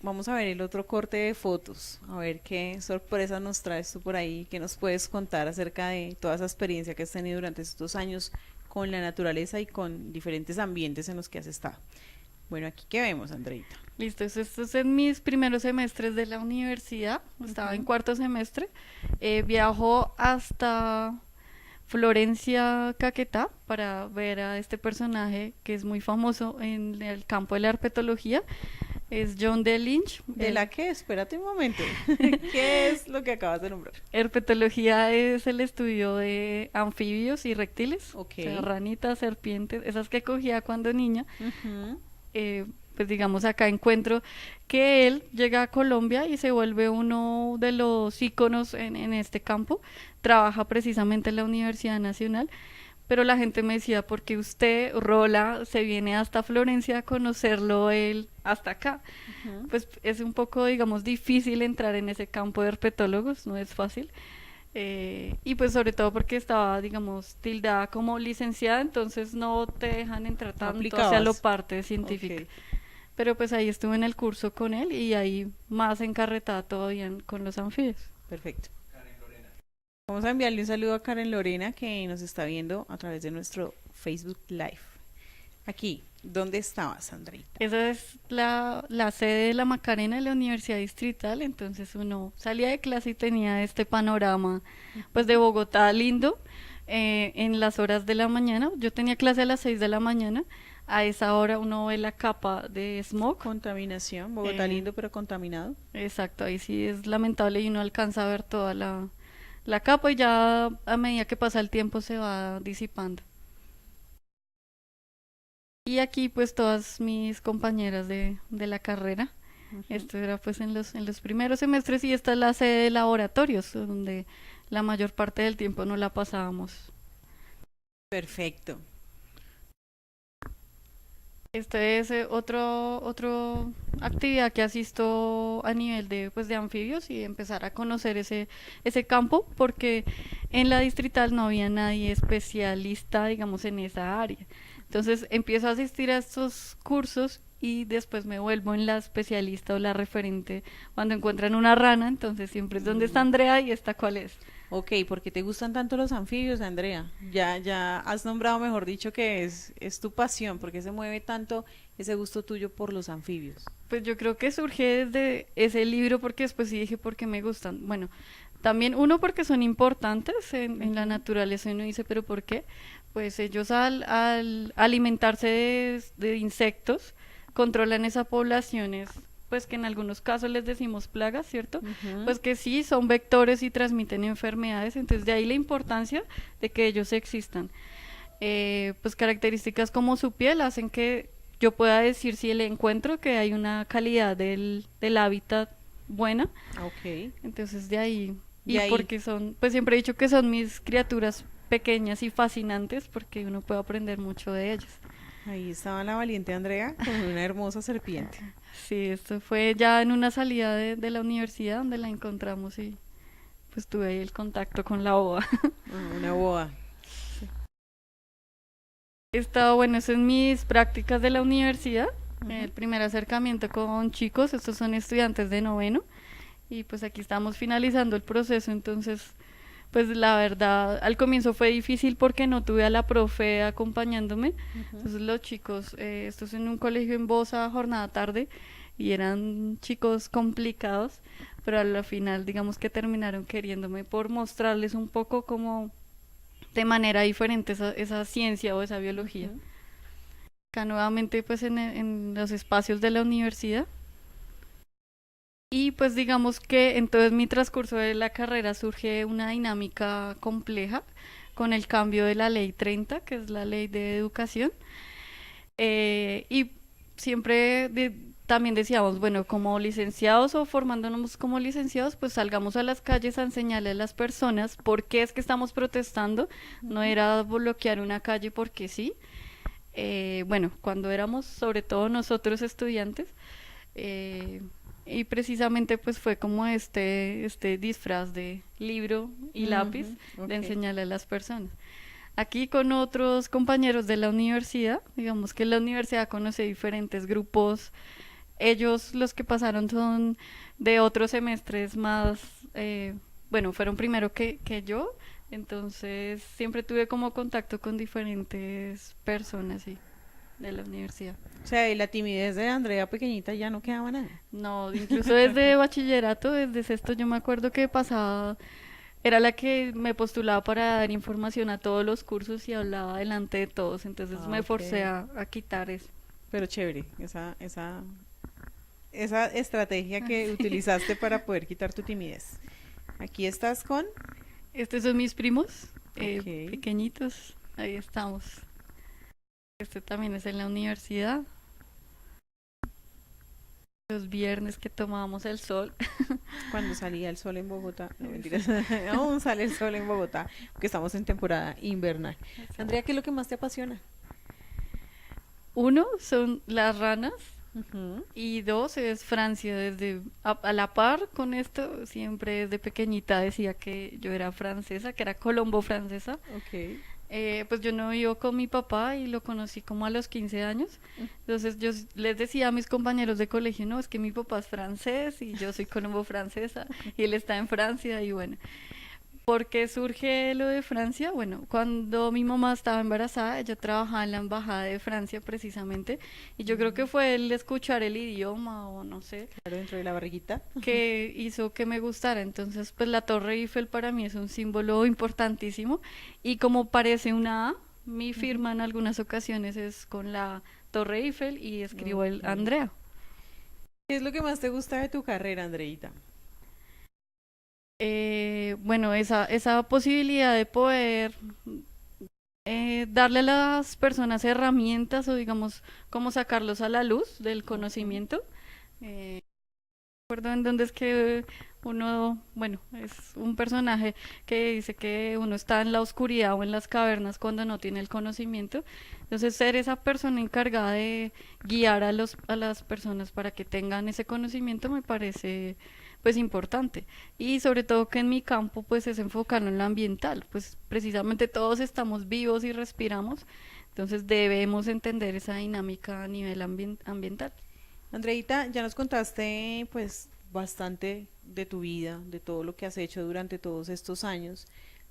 vamos a ver el otro corte de fotos, a ver qué sorpresa nos traes tú por ahí, qué nos puedes contar acerca de toda esa experiencia que has tenido durante estos años con la naturaleza y con diferentes ambientes en los que has estado. Bueno, aquí qué vemos, Andreita. Listo, esto es en mis primeros semestres de la universidad, estaba en Ujú. cuarto semestre, viajo hasta Florencia, Caquetá, para ver a este personaje que es muy famoso en el campo de la herpetología, es John D. Lynch. ¿De la qué? Espérate un momento. ¿Qué es lo que acabas de nombrar? Herpetología es el estudio de anfibios y reptiles, Ok. o sea, ranitas, serpientes, esas que cogía cuando niña. Ujú. Pues digamos acá encuentro que él llega a Colombia y se vuelve uno de los íconos en este campo. Trabaja precisamente en la Universidad Nacional pero la gente me decía, ¿por qué usted, Rola, se viene hasta Florencia a conocerlo él hasta acá? Ujú. Pues es un poco, digamos, difícil entrar en ese campo de herpetólogos, no es fácil. Y pues sobre todo porque estaba, digamos, tildada como licenciada, entonces no te dejan entrar No tanto hacia lo aplicabas. parte Ok, científica. Pero pues ahí estuve en el curso con él y ahí más encarretada todavía con los anfibios. perfecto. Vamos a enviarle un saludo a Karen Lorena que nos está viendo a través de nuestro Facebook Live. Aquí, ¿dónde estabas, Andreita? Esa es la sede de la Macarena de la Universidad Distrital, entonces uno salía de clase y tenía este panorama pues de Ujú. Bogotá lindo en las horas de la mañana. Yo tenía clase a las 6 de la mañana, a esa hora uno ve la capa de smog. Contaminación, Bogotá eh, lindo pero contaminado. exacto, ahí sí es lamentable y uno alcanza a ver toda la capa y ya a medida que pasa el tiempo se va disipando. Y aquí pues todas mis compañeras de la carrera. Ujú. Esto era pues en los primeros semestres y esta es la sede de laboratorios, donde la mayor parte del tiempo no la pasábamos. Perfecto. Este es otro actividad que asisto a nivel de pues de anfibios y empezar a conocer ese campo porque en la distrital no había nadie especialista, digamos, en esa área. Entonces empiezo a asistir a estos cursos y después me vuelvo en la especialista o la referente cuando encuentran una rana, entonces siempre es donde está Mm, Andrea y esta cuál es. ok, ¿por qué te gustan tanto los anfibios, Andrea? Ya has nombrado, mejor dicho, que es tu pasión. ¿Por qué se mueve tanto ese gusto tuyo por los anfibios? Pues yo creo que surge desde ese libro porque después sí dije por qué me gustan. Bueno, también uno porque son importantes en la Ujú. naturaleza y uno dice, pero ¿por qué? Pues ellos al alimentarse de insectos controlan esas poblaciones, pues que en algunos casos les decimos plagas, ¿cierto? Ujú. Pues que sí, son vectores y transmiten enfermedades, entonces de ahí la importancia de que ellos existan. Pues características como su piel hacen que yo pueda decir si le encuentro que hay una calidad del hábitat buena, Ok, entonces de ahí, de y ahí. porque son, pues siempre he dicho que son mis criaturas pequeñas y fascinantes porque uno puede aprender mucho de ellas. Ahí estaba la valiente Andrea con una hermosa serpiente. Sí, esto fue ya en una salida de la universidad donde la encontramos y pues tuve ahí el contacto con la boa. Ah, una boa. He estado, bueno, eso en mis prácticas de la universidad, Ujú. el primer acercamiento con chicos, estos son estudiantes de noveno, y pues aquí estamos finalizando el proceso, entonces, pues la verdad, al comienzo fue difícil porque no tuve a la profe acompañándome, Ujú. entonces los chicos, esto es en un colegio en Bosa, jornada tarde, y eran chicos complicados, pero a la final, digamos que terminaron queriéndome por mostrarles un poco como de manera diferente esa ciencia o esa biología. Ujú. Acá nuevamente pues en los espacios de la universidad. Y pues digamos que entonces mi transcurso de la carrera surge una dinámica compleja con el cambio de la ley 30, que es la ley de educación. Y siempre también decíamos, bueno, como licenciados o formándonos como licenciados, pues salgamos a las calles a enseñarle a las personas por qué es que estamos protestando. No Ujú. era bloquear una calle porque sí. Bueno, cuando éramos sobre todo nosotros estudiantes, eh, y precisamente pues fue como este disfraz de libro y lápiz Ujú. de Ok. enseñarle a las personas. Aquí con otros compañeros de la universidad, digamos que en la universidad conocí diferentes grupos. Ellos los que pasaron son de otros semestres más, bueno, fueron primero que yo, entonces siempre tuve como contacto con diferentes personas sí, de la universidad. O sea, y la timidez de Andrea pequeñita ya no quedaba nada. No, incluso desde bachillerato, desde sexto, yo me acuerdo que pasaba, era la que me postulaba para dar información a todos los cursos y hablaba delante de todos, entonces Ah, me forcé ok. a quitar eso. Pero chévere, esa estrategia que utilizaste para poder quitar tu timidez. Aquí estás con. Estos son mis primos, Ok. pequeñitos, ahí estamos. Este también es en la universidad. Los viernes que tomábamos el sol. Cuando salía el sol en Bogotá, no mentiras, aún sale el sol en Bogotá, porque estamos en temporada invernal. Andrea, ¿qué es lo que más te apasiona? Uno son las ranas Ujú. y dos es Francia. Desde a la par con esto, siempre desde pequeñita decía que yo era francesa, que era colombo francesa. Ok. Pues yo no vivo con mi papá y lo conocí como a los 15 años. Entonces les decía a mis compañeros de colegio, no, es que mi papá es francés y yo soy colombo francesa y él está en Francia y bueno. ¿Por qué surge lo de Francia? Bueno, cuando mi mamá estaba embarazada, ella trabajaba en la embajada de Francia precisamente y yo creo que Mm, fue el escuchar el idioma o no sé, claro, dentro de la barriguita. que hizo que me gustara. Entonces, pues la Torre Eiffel para mí es un símbolo importantísimo y como parece una A, mi Ujú. firma en algunas ocasiones es con la Torre Eiffel y escribo el Ok. Andrea. ¿Qué es lo que más te gusta de tu carrera, Andreita? Bueno, esa posibilidad de poder darle a las personas herramientas o digamos cómo sacarlos a la luz del Ujú. conocimiento. Recuerdo en donde es que uno, bueno, es un personaje que dice que uno está en la oscuridad o en las cavernas cuando no tiene el conocimiento. Entonces, ser esa persona encargada de guiar a las personas para que tengan ese conocimiento me parece pues importante. Y sobre todo que en mi campo pues es enfocarlo en lo ambiental, pues precisamente todos estamos vivos y respiramos, entonces debemos entender esa dinámica a nivel ambiental. Andreita, ya nos contaste pues bastante de tu vida, de todo lo que has hecho durante todos estos años,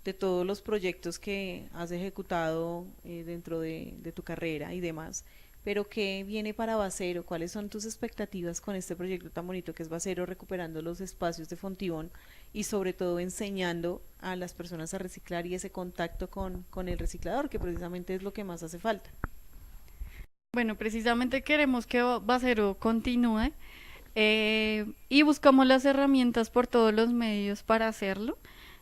de todos los proyectos que has ejecutado dentro de tu carrera y demás. Pero ¿qué viene para Bacero? ¿Cuáles son tus expectativas con este proyecto tan bonito que es Bacero, recuperando los espacios de Fontibón y sobre todo enseñando a las personas a reciclar y ese contacto con el reciclador, que precisamente es lo que más hace falta? Bueno, precisamente queremos que Bacero continúe y buscamos las herramientas por todos los medios para hacerlo.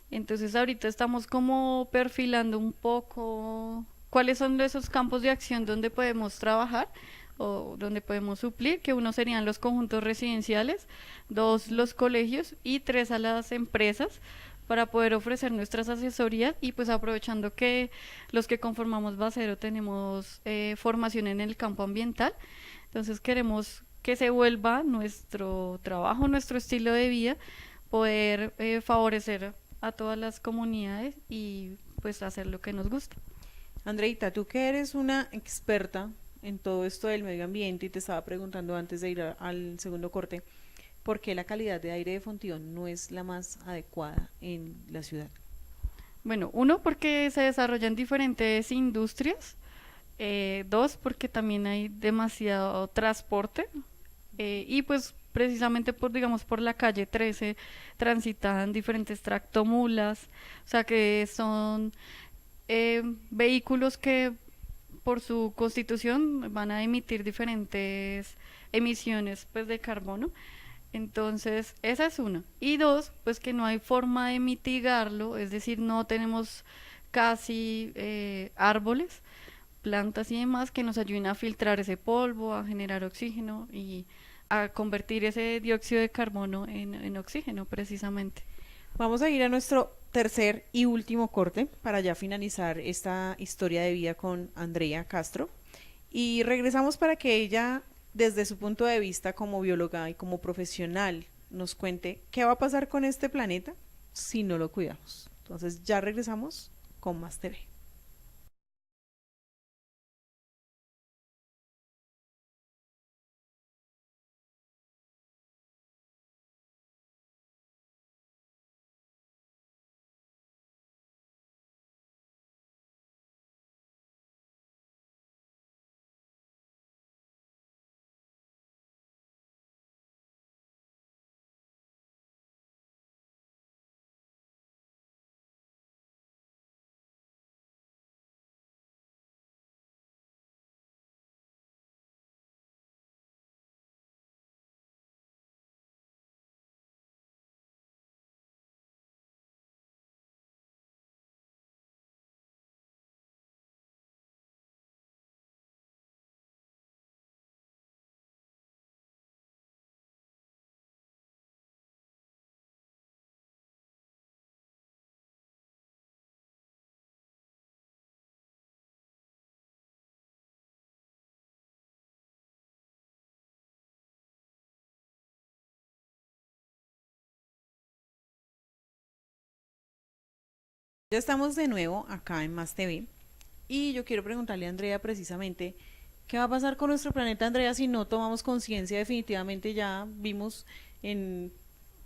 Entonces ahorita estamos como perfilando un poco cuáles son esos campos de acción donde podemos trabajar o donde podemos suplir, que uno serían los conjuntos residenciales, dos Ujú. los colegios y tres a las empresas para poder ofrecer nuestras asesorías y pues aprovechando que los que conformamos Bacero tenemos formación en el campo ambiental, entonces queremos que se vuelva nuestro trabajo, nuestro estilo de vida, poder favorecer a todas las comunidades y pues hacer lo que nos gusta. Andreita, tú que eres una experta en todo esto del medio ambiente y te estaba preguntando antes de ir al segundo corte, ¿por qué la calidad de aire de Fontibón no es la más adecuada en la ciudad? Bueno, uno porque se desarrollan diferentes industrias, dos porque también hay demasiado transporte y pues precisamente por digamos por la calle 13 transitan diferentes tractomulas, o sea que son vehículos que por su constitución van a emitir diferentes emisiones pues de carbono. Entonces, esa es una. Y dos, pues que no hay forma de mitigarlo, es decir, no tenemos casi árboles, plantas y demás que nos ayuden a filtrar ese polvo, a generar oxígeno y a convertir ese dióxido de carbono en oxígeno precisamente. Vamos a ir a nuestro tercer y último corte para ya finalizar esta historia de vida con Andrea Castro y regresamos para que ella, desde su punto de vista como bióloga y como profesional, nos cuente qué va a pasar con este planeta si no lo cuidamos. Entonces ya regresamos con más TV. Ya estamos de nuevo acá en Más TV y yo quiero preguntarle a Andrea precisamente qué va a pasar con nuestro planeta, Andrea, si no tomamos conciencia. Definitivamente ya vimos en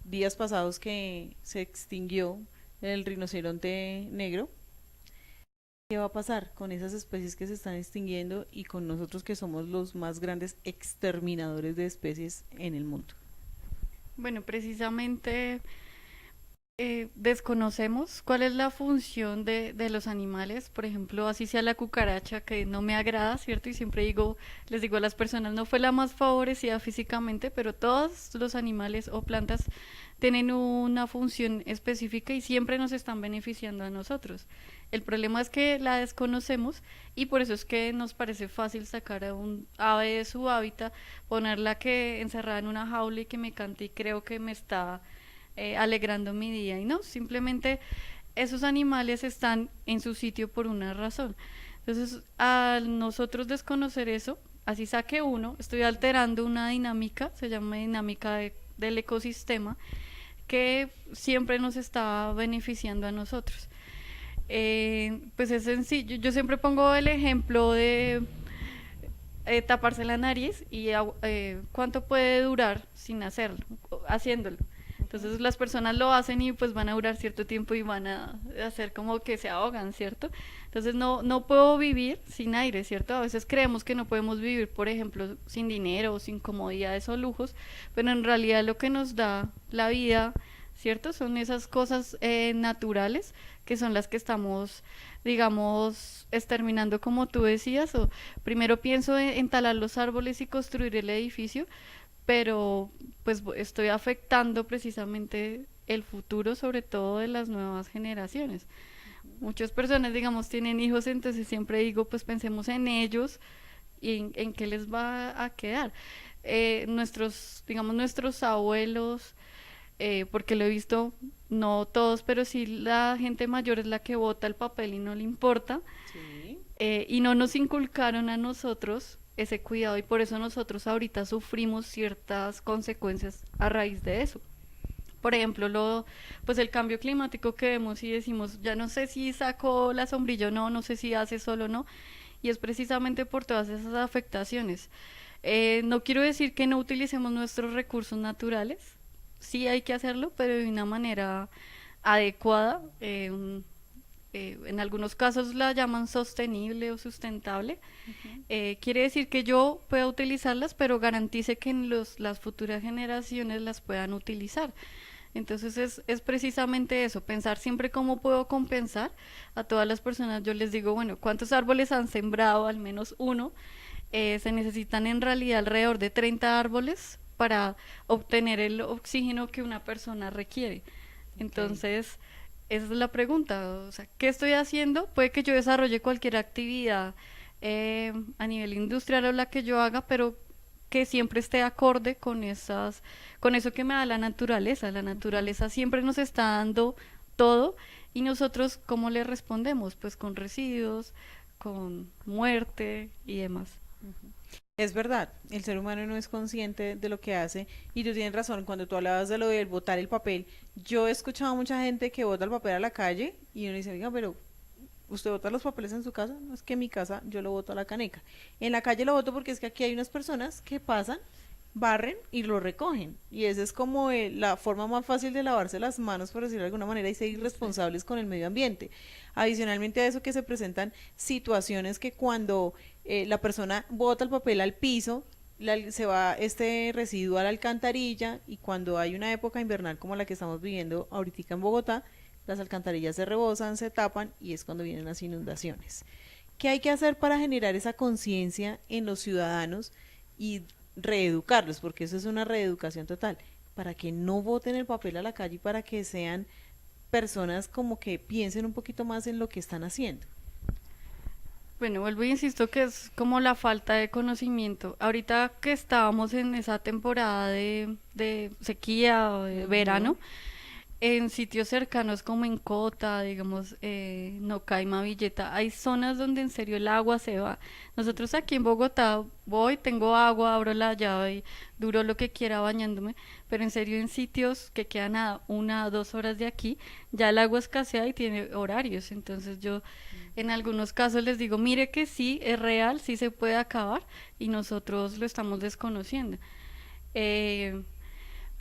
días pasados que se extinguió el rinoceronte negro. ¿Qué va a pasar con esas especies que se están extinguiendo y con nosotros que somos los más grandes exterminadores de especies en el mundo? Bueno, precisamente desconocemos cuál es la función de los animales, por ejemplo, así sea la cucaracha que no me agrada, ¿cierto? Y siempre digo, les digo a las personas, no fue la más favorecida físicamente, pero todos los animales o plantas tienen una función específica y siempre nos están beneficiando a nosotros. El problema es que la desconocemos y por eso es que nos parece fácil sacar a un ave de su hábitat, ponerla que encerrada en una jaula y que me cante y creo que me está alegrando mi día. Y no, simplemente esos animales están en su sitio por una razón. Entonces, al nosotros desconocer eso, así saque uno, estoy alterando una dinámica, se llama dinámica del ecosistema, que siempre nos está beneficiando a nosotros. Pues es sencillo, yo siempre pongo el ejemplo de taparse la nariz y cuánto puede durar sin hacerlo, haciéndolo. Entonces las personas lo hacen y pues van a durar cierto tiempo y van a hacer como que se ahogan, ¿cierto? Entonces no puedo vivir sin aire, ¿cierto? A veces creemos que no podemos vivir, por ejemplo, sin dinero o sin comodidades o lujos, pero en realidad lo que nos da la vida, ¿cierto? Son esas cosas naturales que son las que estamos, digamos, exterminando como tú decías, o primero pienso en talar los árboles y construir el edificio, pero pues estoy afectando precisamente el futuro, sobre todo de las nuevas generaciones. Muchas personas, digamos, tienen hijos, entonces siempre digo, pues pensemos en ellos y en qué les va a quedar. Digamos, nuestros abuelos, porque lo he visto, no todos, pero sí la gente mayor es la que bota el papel y no le importa, Sí. y no nos inculcaron a nosotros ese cuidado y por eso nosotros ahorita sufrimos ciertas consecuencias a raíz de eso. Por ejemplo, pues el cambio climático que vemos y decimos, ya no sé si saco la sombrilla o no, no sé si hace sol o no, y es precisamente por todas esas afectaciones. No quiero decir que no utilicemos nuestros recursos naturales, sí hay que hacerlo, pero de una manera adecuada. En algunos casos la llaman sostenible o sustentable. Quiere decir que yo pueda utilizarlas, pero garantice que las futuras generaciones las puedan utilizar. Entonces es precisamente eso, pensar siempre cómo puedo compensar a todas las personas. Yo les digo, bueno, ¿cuántos árboles han sembrado? Al menos uno. Se necesitan en realidad alrededor de 30 árboles para obtener el oxígeno que una persona requiere. Ok. Entonces, esa es la pregunta, o sea, ¿qué estoy haciendo? Puede que yo desarrolle cualquier actividad a nivel industrial o la que yo haga, pero que siempre esté acorde con eso que me da la naturaleza. La Ujú. naturaleza siempre nos está dando todo y nosotros, ¿cómo le respondemos? Pues con residuos, con muerte y demás. Ujú. Es verdad, el ser humano no es consciente de lo que hace y tú tienes razón, cuando tú hablabas de lo del botar el papel, yo he escuchado a mucha gente que bota el papel a la calle y uno dice, oiga, pero ¿usted bota los papeles en su casa? No, es que en mi casa yo lo boto a la caneca. En la calle lo boto porque es que aquí hay unas personas que pasan, barren y lo recogen. Y esa es como la forma más fácil de lavarse las manos, por decirlo de alguna manera, y ser Sí. irresponsables con el medio ambiente. Adicionalmente a eso que se presentan situaciones que cuando la persona bota el papel al piso, se va este residuo a la alcantarilla y cuando hay una época invernal como la que estamos viviendo ahorita en Bogotá, las alcantarillas se rebosan, se tapan y es cuando vienen las inundaciones. ¿Qué hay que hacer para generar esa conciencia en los ciudadanos y reeducarlos? Porque eso es una reeducación total, para que no boten el papel a la calle y para que sean personas como que piensen un poquito más en lo que están haciendo. Bueno, vuelvo e insisto que es como la falta de conocimiento. Ahorita que estábamos en esa temporada de sequía o de Ujú. verano, en sitios cercanos como en Cota, digamos, Nocaima, Villeta, hay zonas donde en serio el agua se va. Nosotros aquí en Bogotá voy, tengo agua, abro la llave y duro lo que quiera bañándome, pero en serio en sitios que quedan a 1 o 2 horas de aquí, ya el agua escasea y tiene horarios. Entonces yo en algunos casos les digo, mire que sí, es real, sí se puede acabar y nosotros lo estamos desconociendo. Eh,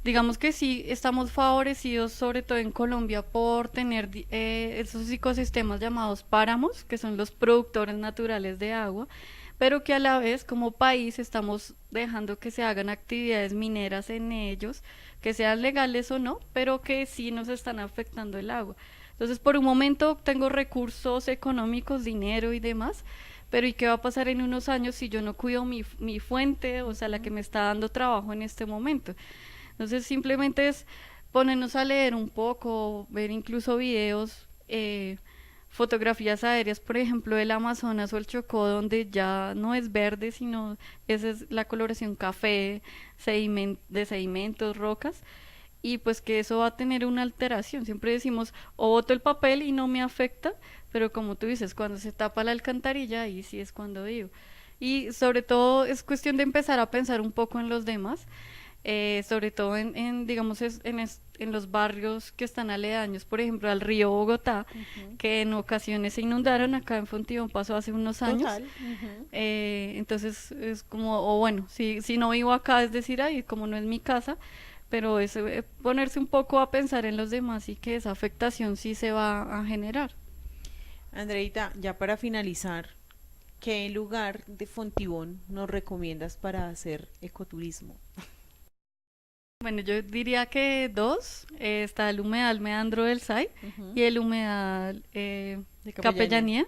Digamos que sí, estamos favorecidos, sobre todo en Colombia, por tener esos ecosistemas llamados páramos, que son los productores naturales de agua, pero que a la vez como país estamos dejando que se hagan actividades mineras en ellos, que sean legales o no, pero que sí nos están afectando el agua. Entonces, por un momento tengo recursos económicos, dinero y demás, pero ¿y qué va a pasar en unos años si yo no cuido mi fuente, o sea, la que me está dando trabajo en este momento? Entonces simplemente es ponernos a leer un poco, ver incluso videos, fotografías aéreas, por ejemplo, del Amazonas o el Chocó, donde ya no es verde, sino esa es la coloración café, de sedimentos, rocas, y pues que eso va a tener una alteración. Siempre decimos, o boto el papel y no me afecta, pero como tú dices, cuando se tapa la alcantarilla, ahí sí es cuando digo. Y sobre todo es cuestión de empezar a pensar un poco en los demás, sobre todo digamos, en los barrios que están aledaños, por ejemplo, al río Bogotá, Ujú. que en ocasiones se inundaron. Acá en Fontibón pasó hace unos años. Total. Ujú. Entonces es como, o bueno, si no vivo acá, es decir, ahí como no es mi casa, pero es ponerse un poco a pensar en los demás y que esa afectación sí se va a generar. Andreita, ya para finalizar, ¿qué lugar de Fontibón nos recomiendas para hacer ecoturismo? Bueno, yo diría que dos. Está el humedal Meandro del Say Ujú. y el humedal De Capellanía. Capellanía.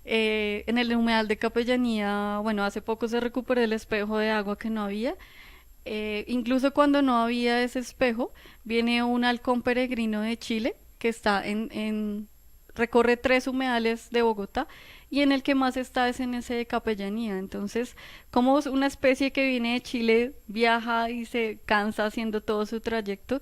En el humedal de Capellanía, bueno, hace poco se recuperó el espejo de agua que no había. Incluso cuando no había ese espejo, viene un halcón peregrino de Chile que está recorre 3 humedales de Bogotá, y en el que más está es en ese de Capellanía. Entonces, como es una especie que viene de Chile, viaja y se cansa haciendo todo su trayecto,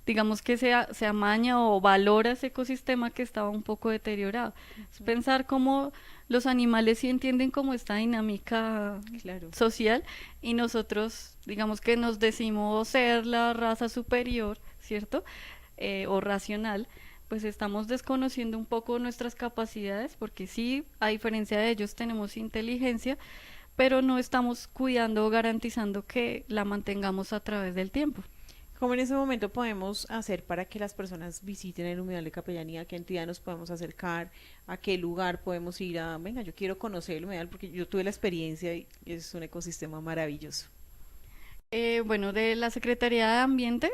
digamos que se amaña o valora ese ecosistema que estaba un poco deteriorado. Es Ujú. pensar cómo los animales sí entienden como esta dinámica Claro. social, y nosotros, digamos que nos decimos ser la raza superior, ¿cierto? O racional, pues estamos desconociendo un poco nuestras capacidades, porque sí, a diferencia de ellos, tenemos inteligencia, pero no estamos cuidando o garantizando que la mantengamos a través del tiempo. ¿Cómo en ese momento podemos hacer para que las personas visiten el humedal de Capellanía? ¿A qué entidad nos podemos acercar? ¿A qué lugar podemos ir a? Venga, yo quiero conocer el humedal porque yo tuve la experiencia y es un ecosistema maravilloso. Bueno, de la Secretaría de Ambiente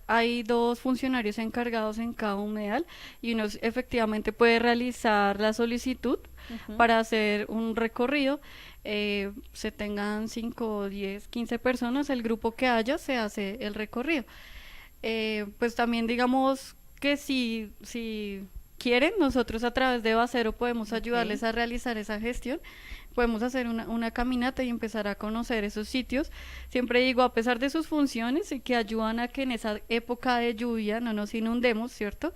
hay 2 funcionarios encargados en cada humedal, y uno efectivamente puede realizar la solicitud Ujú. para hacer un recorrido. Se tengan 5, 10, 15 personas, el grupo que haya, se hace el recorrido. Pues también digamos que si quieren, nosotros a través de Bacero podemos Ok. ayudarles a realizar esa gestión. Podemos hacer una caminata y empezar a conocer esos sitios. Siempre digo, a pesar de sus funciones y que ayudan a que en esa época de lluvia no nos inundemos, ¿cierto?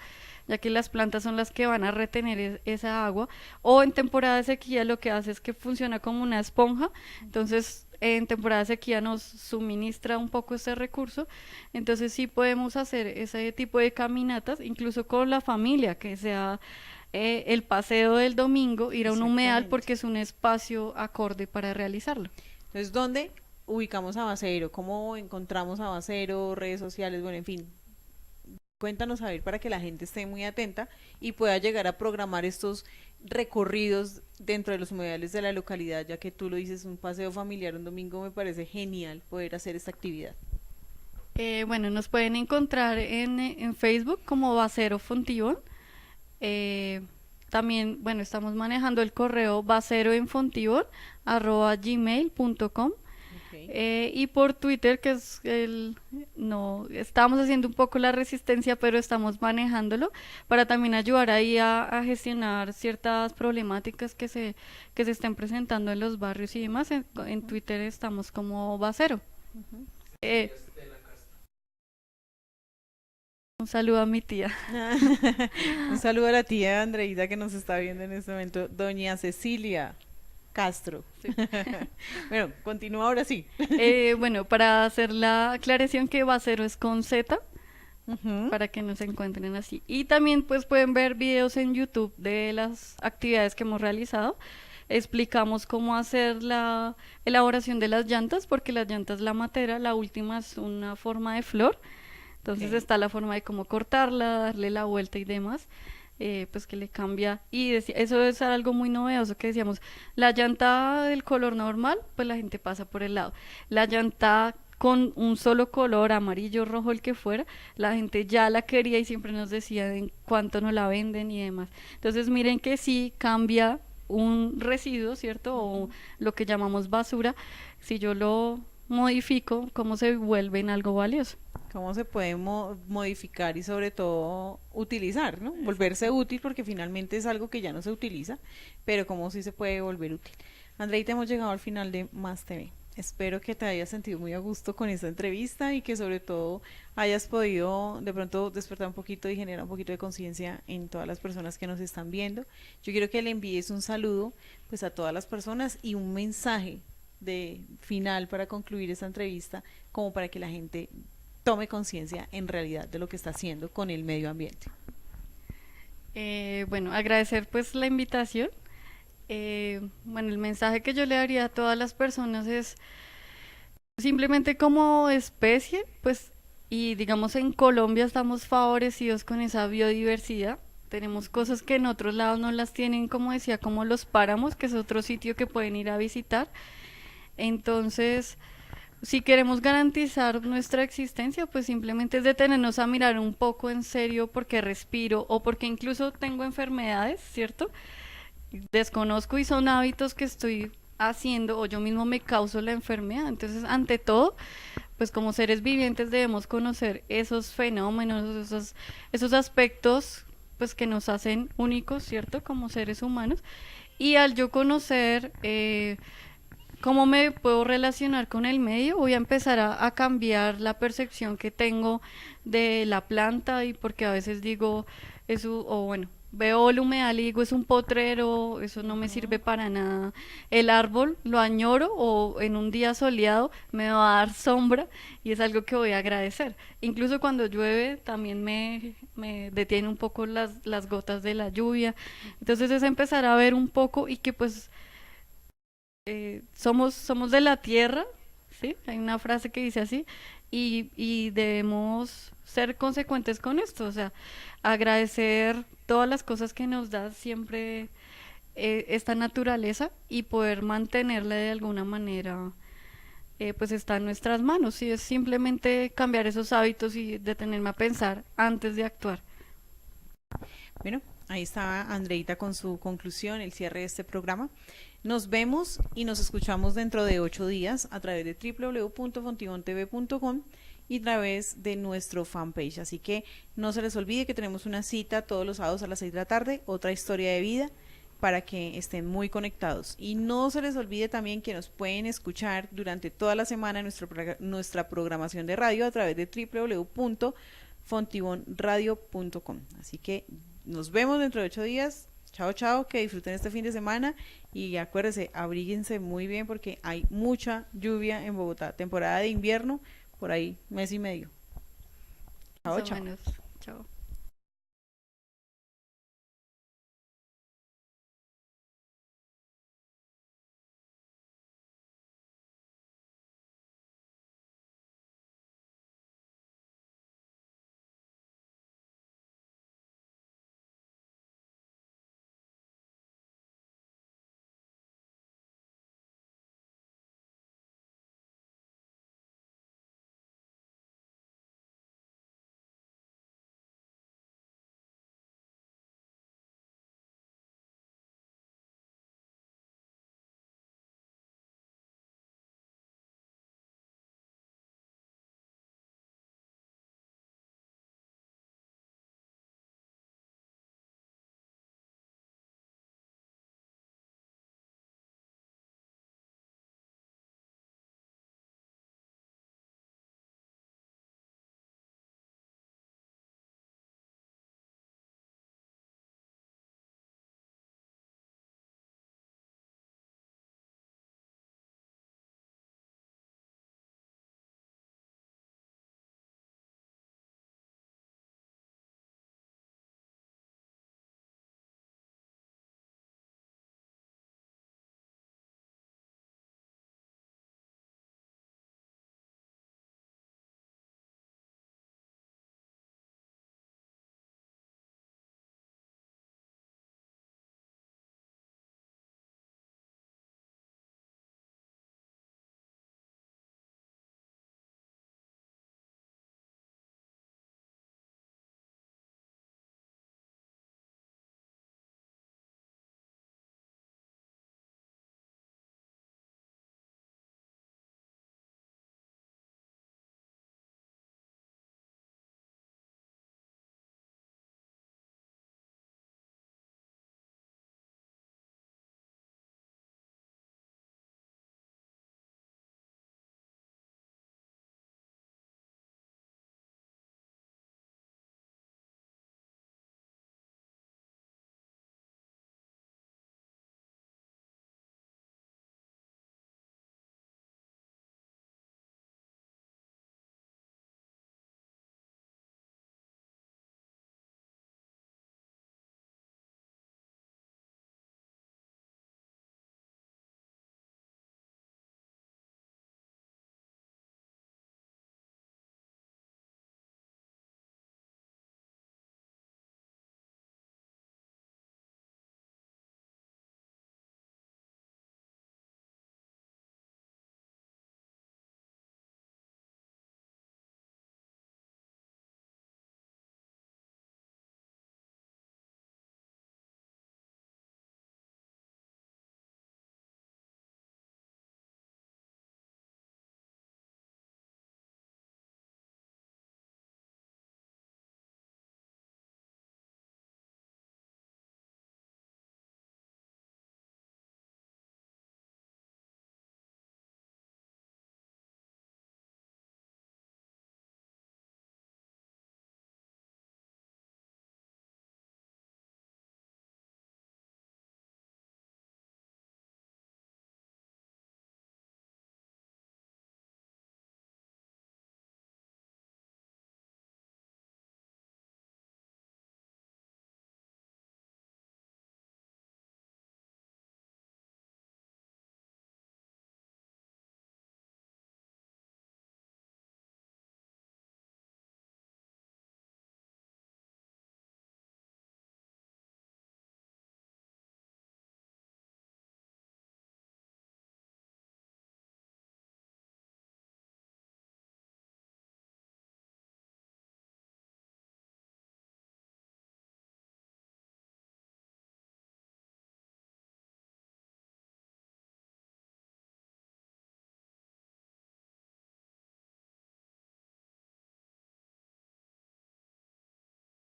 Ya que las plantas son las que van a retener esa agua. O en temporada de sequía lo que hace es que funciona como una esponja. Entonces, en temporada de sequía nos suministra un poco ese recurso. Entonces sí podemos hacer ese tipo de caminatas, incluso con la familia, que sea el paseo del domingo, ir a un humedal Exactamente. porque es un espacio acorde para realizarlo. Entonces, ¿dónde ubicamos a Bacero? ¿Cómo encontramos a Bacero? Redes sociales, bueno, en fin. Cuéntanos a ver para que la gente esté muy atenta y pueda llegar a programar estos recorridos dentro de los humedales de la localidad, ya que tú lo dices, un paseo familiar un domingo me parece genial poder hacer esta actividad. Bueno, nos pueden encontrar en Facebook como Bacero Fontibón. Eh, También, bueno, estamos manejando el correo baceroenfontibón@gmail.com. Ok. Y por Twitter, que es no, estamos haciendo un poco la resistencia, pero estamos manejándolo para también ayudar ahí a gestionar ciertas problemáticas que se estén presentando en los barrios y demás. En Ujú. Twitter estamos como Bacero. Ujú. Eh, Un saludo a mi tía. Un saludo a la tía Andreita que nos está viendo en este momento, doña Cecilia Castro. Sí. Bueno, continúa ahora sí. Bueno, para hacer la aclaración que Bacero es con Z, Ujú. para que nos encuentren así. Y también pues pueden ver videos en YouTube de las actividades que hemos realizado. Explicamos cómo hacer la elaboración de las llantas, porque las llantas, la matera, la última es una forma de flor. Entonces Ok. está la forma de cómo cortarla, darle la vuelta y demás, pues que le cambia. Y eso es algo muy novedoso que decíamos, la llanta del color normal, pues la gente pasa por el lado. La llanta con un solo color, amarillo, rojo, el que fuera, la gente ya la quería y siempre nos decía en cuánto nos la venden y demás. Entonces miren que sí cambia un residuo, ¿cierto? O lo que llamamos basura, si yo lo modifico, cómo se vuelve en algo valioso. Cómo se puede modificar y sobre todo utilizar, ¿no? Volverse Exacto. útil porque finalmente es algo que ya no se utiliza, pero cómo sí se puede volver útil. Andreita, hemos llegado al final de Más TV. Espero que te hayas sentido muy a gusto con esta entrevista y que sobre todo hayas podido de pronto despertar un poquito y generar un poquito de conciencia en todas las personas que nos están viendo. Yo quiero que le envíes un saludo pues a todas las personas y un mensaje de final para concluir esta entrevista como para que la gente tome conciencia en realidad de lo que está haciendo con el medio ambiente. Bueno, agradecer pues la invitación. Bueno, el mensaje que yo le daría a todas las personas es simplemente como especie, pues, y digamos en Colombia estamos favorecidos con esa biodiversidad. Tenemos cosas que en otros lados no las tienen, como decía, como los páramos, que es otro sitio que pueden ir a visitar. Entonces, si queremos garantizar nuestra existencia, pues simplemente es detenernos a mirar un poco en serio porque respiro o porque incluso tengo enfermedades, ¿cierto? Desconozco y son hábitos que estoy haciendo o yo mismo me causo la enfermedad. Entonces, ante todo, pues como seres vivientes debemos conocer esos fenómenos, esos aspectos pues que nos hacen únicos, ¿cierto? Como seres humanos. Y al yo conocer cómo me puedo relacionar con el medio, voy a empezar a cambiar la percepción que tengo de la planta y porque a veces digo, eso, o bueno, veo el humedal y digo, es un potrero, eso no me sirve Ujú. para nada. El árbol lo añoro o en un día soleado me va a dar sombra y es algo que voy a agradecer. Incluso cuando llueve también me detiene un poco las gotas de la lluvia. Entonces es empezar a ver un poco y que pues somos de la tierra, ¿sí? Hay una frase que dice así, y debemos ser consecuentes con esto, o sea, agradecer todas las cosas que nos da siempre esta naturaleza y poder mantenerla de alguna manera, pues está en nuestras manos, y es simplemente cambiar esos hábitos y detenerme a pensar antes de actuar. Bueno, ahí estaba Andreita con su conclusión, el cierre de este programa. Nos vemos y nos escuchamos dentro de 8 días a través de www.fontigontv.com y a través de nuestro fanpage. Así que no se les olvide que tenemos una cita todos los sábados a las 6 de la tarde, otra historia de vida, para que estén muy conectados. Y no se les olvide también que nos pueden escuchar durante toda la semana en nuestra programación de radio a través de www.fontibonradio.com. Así que nos vemos dentro de 8 días. Chao, chao, que disfruten este fin de semana y acuérdense, abríguense muy bien porque hay mucha lluvia en Bogotá. Temporada de invierno, por ahí mes y medio. Más Chao, o chao. menos. Chao.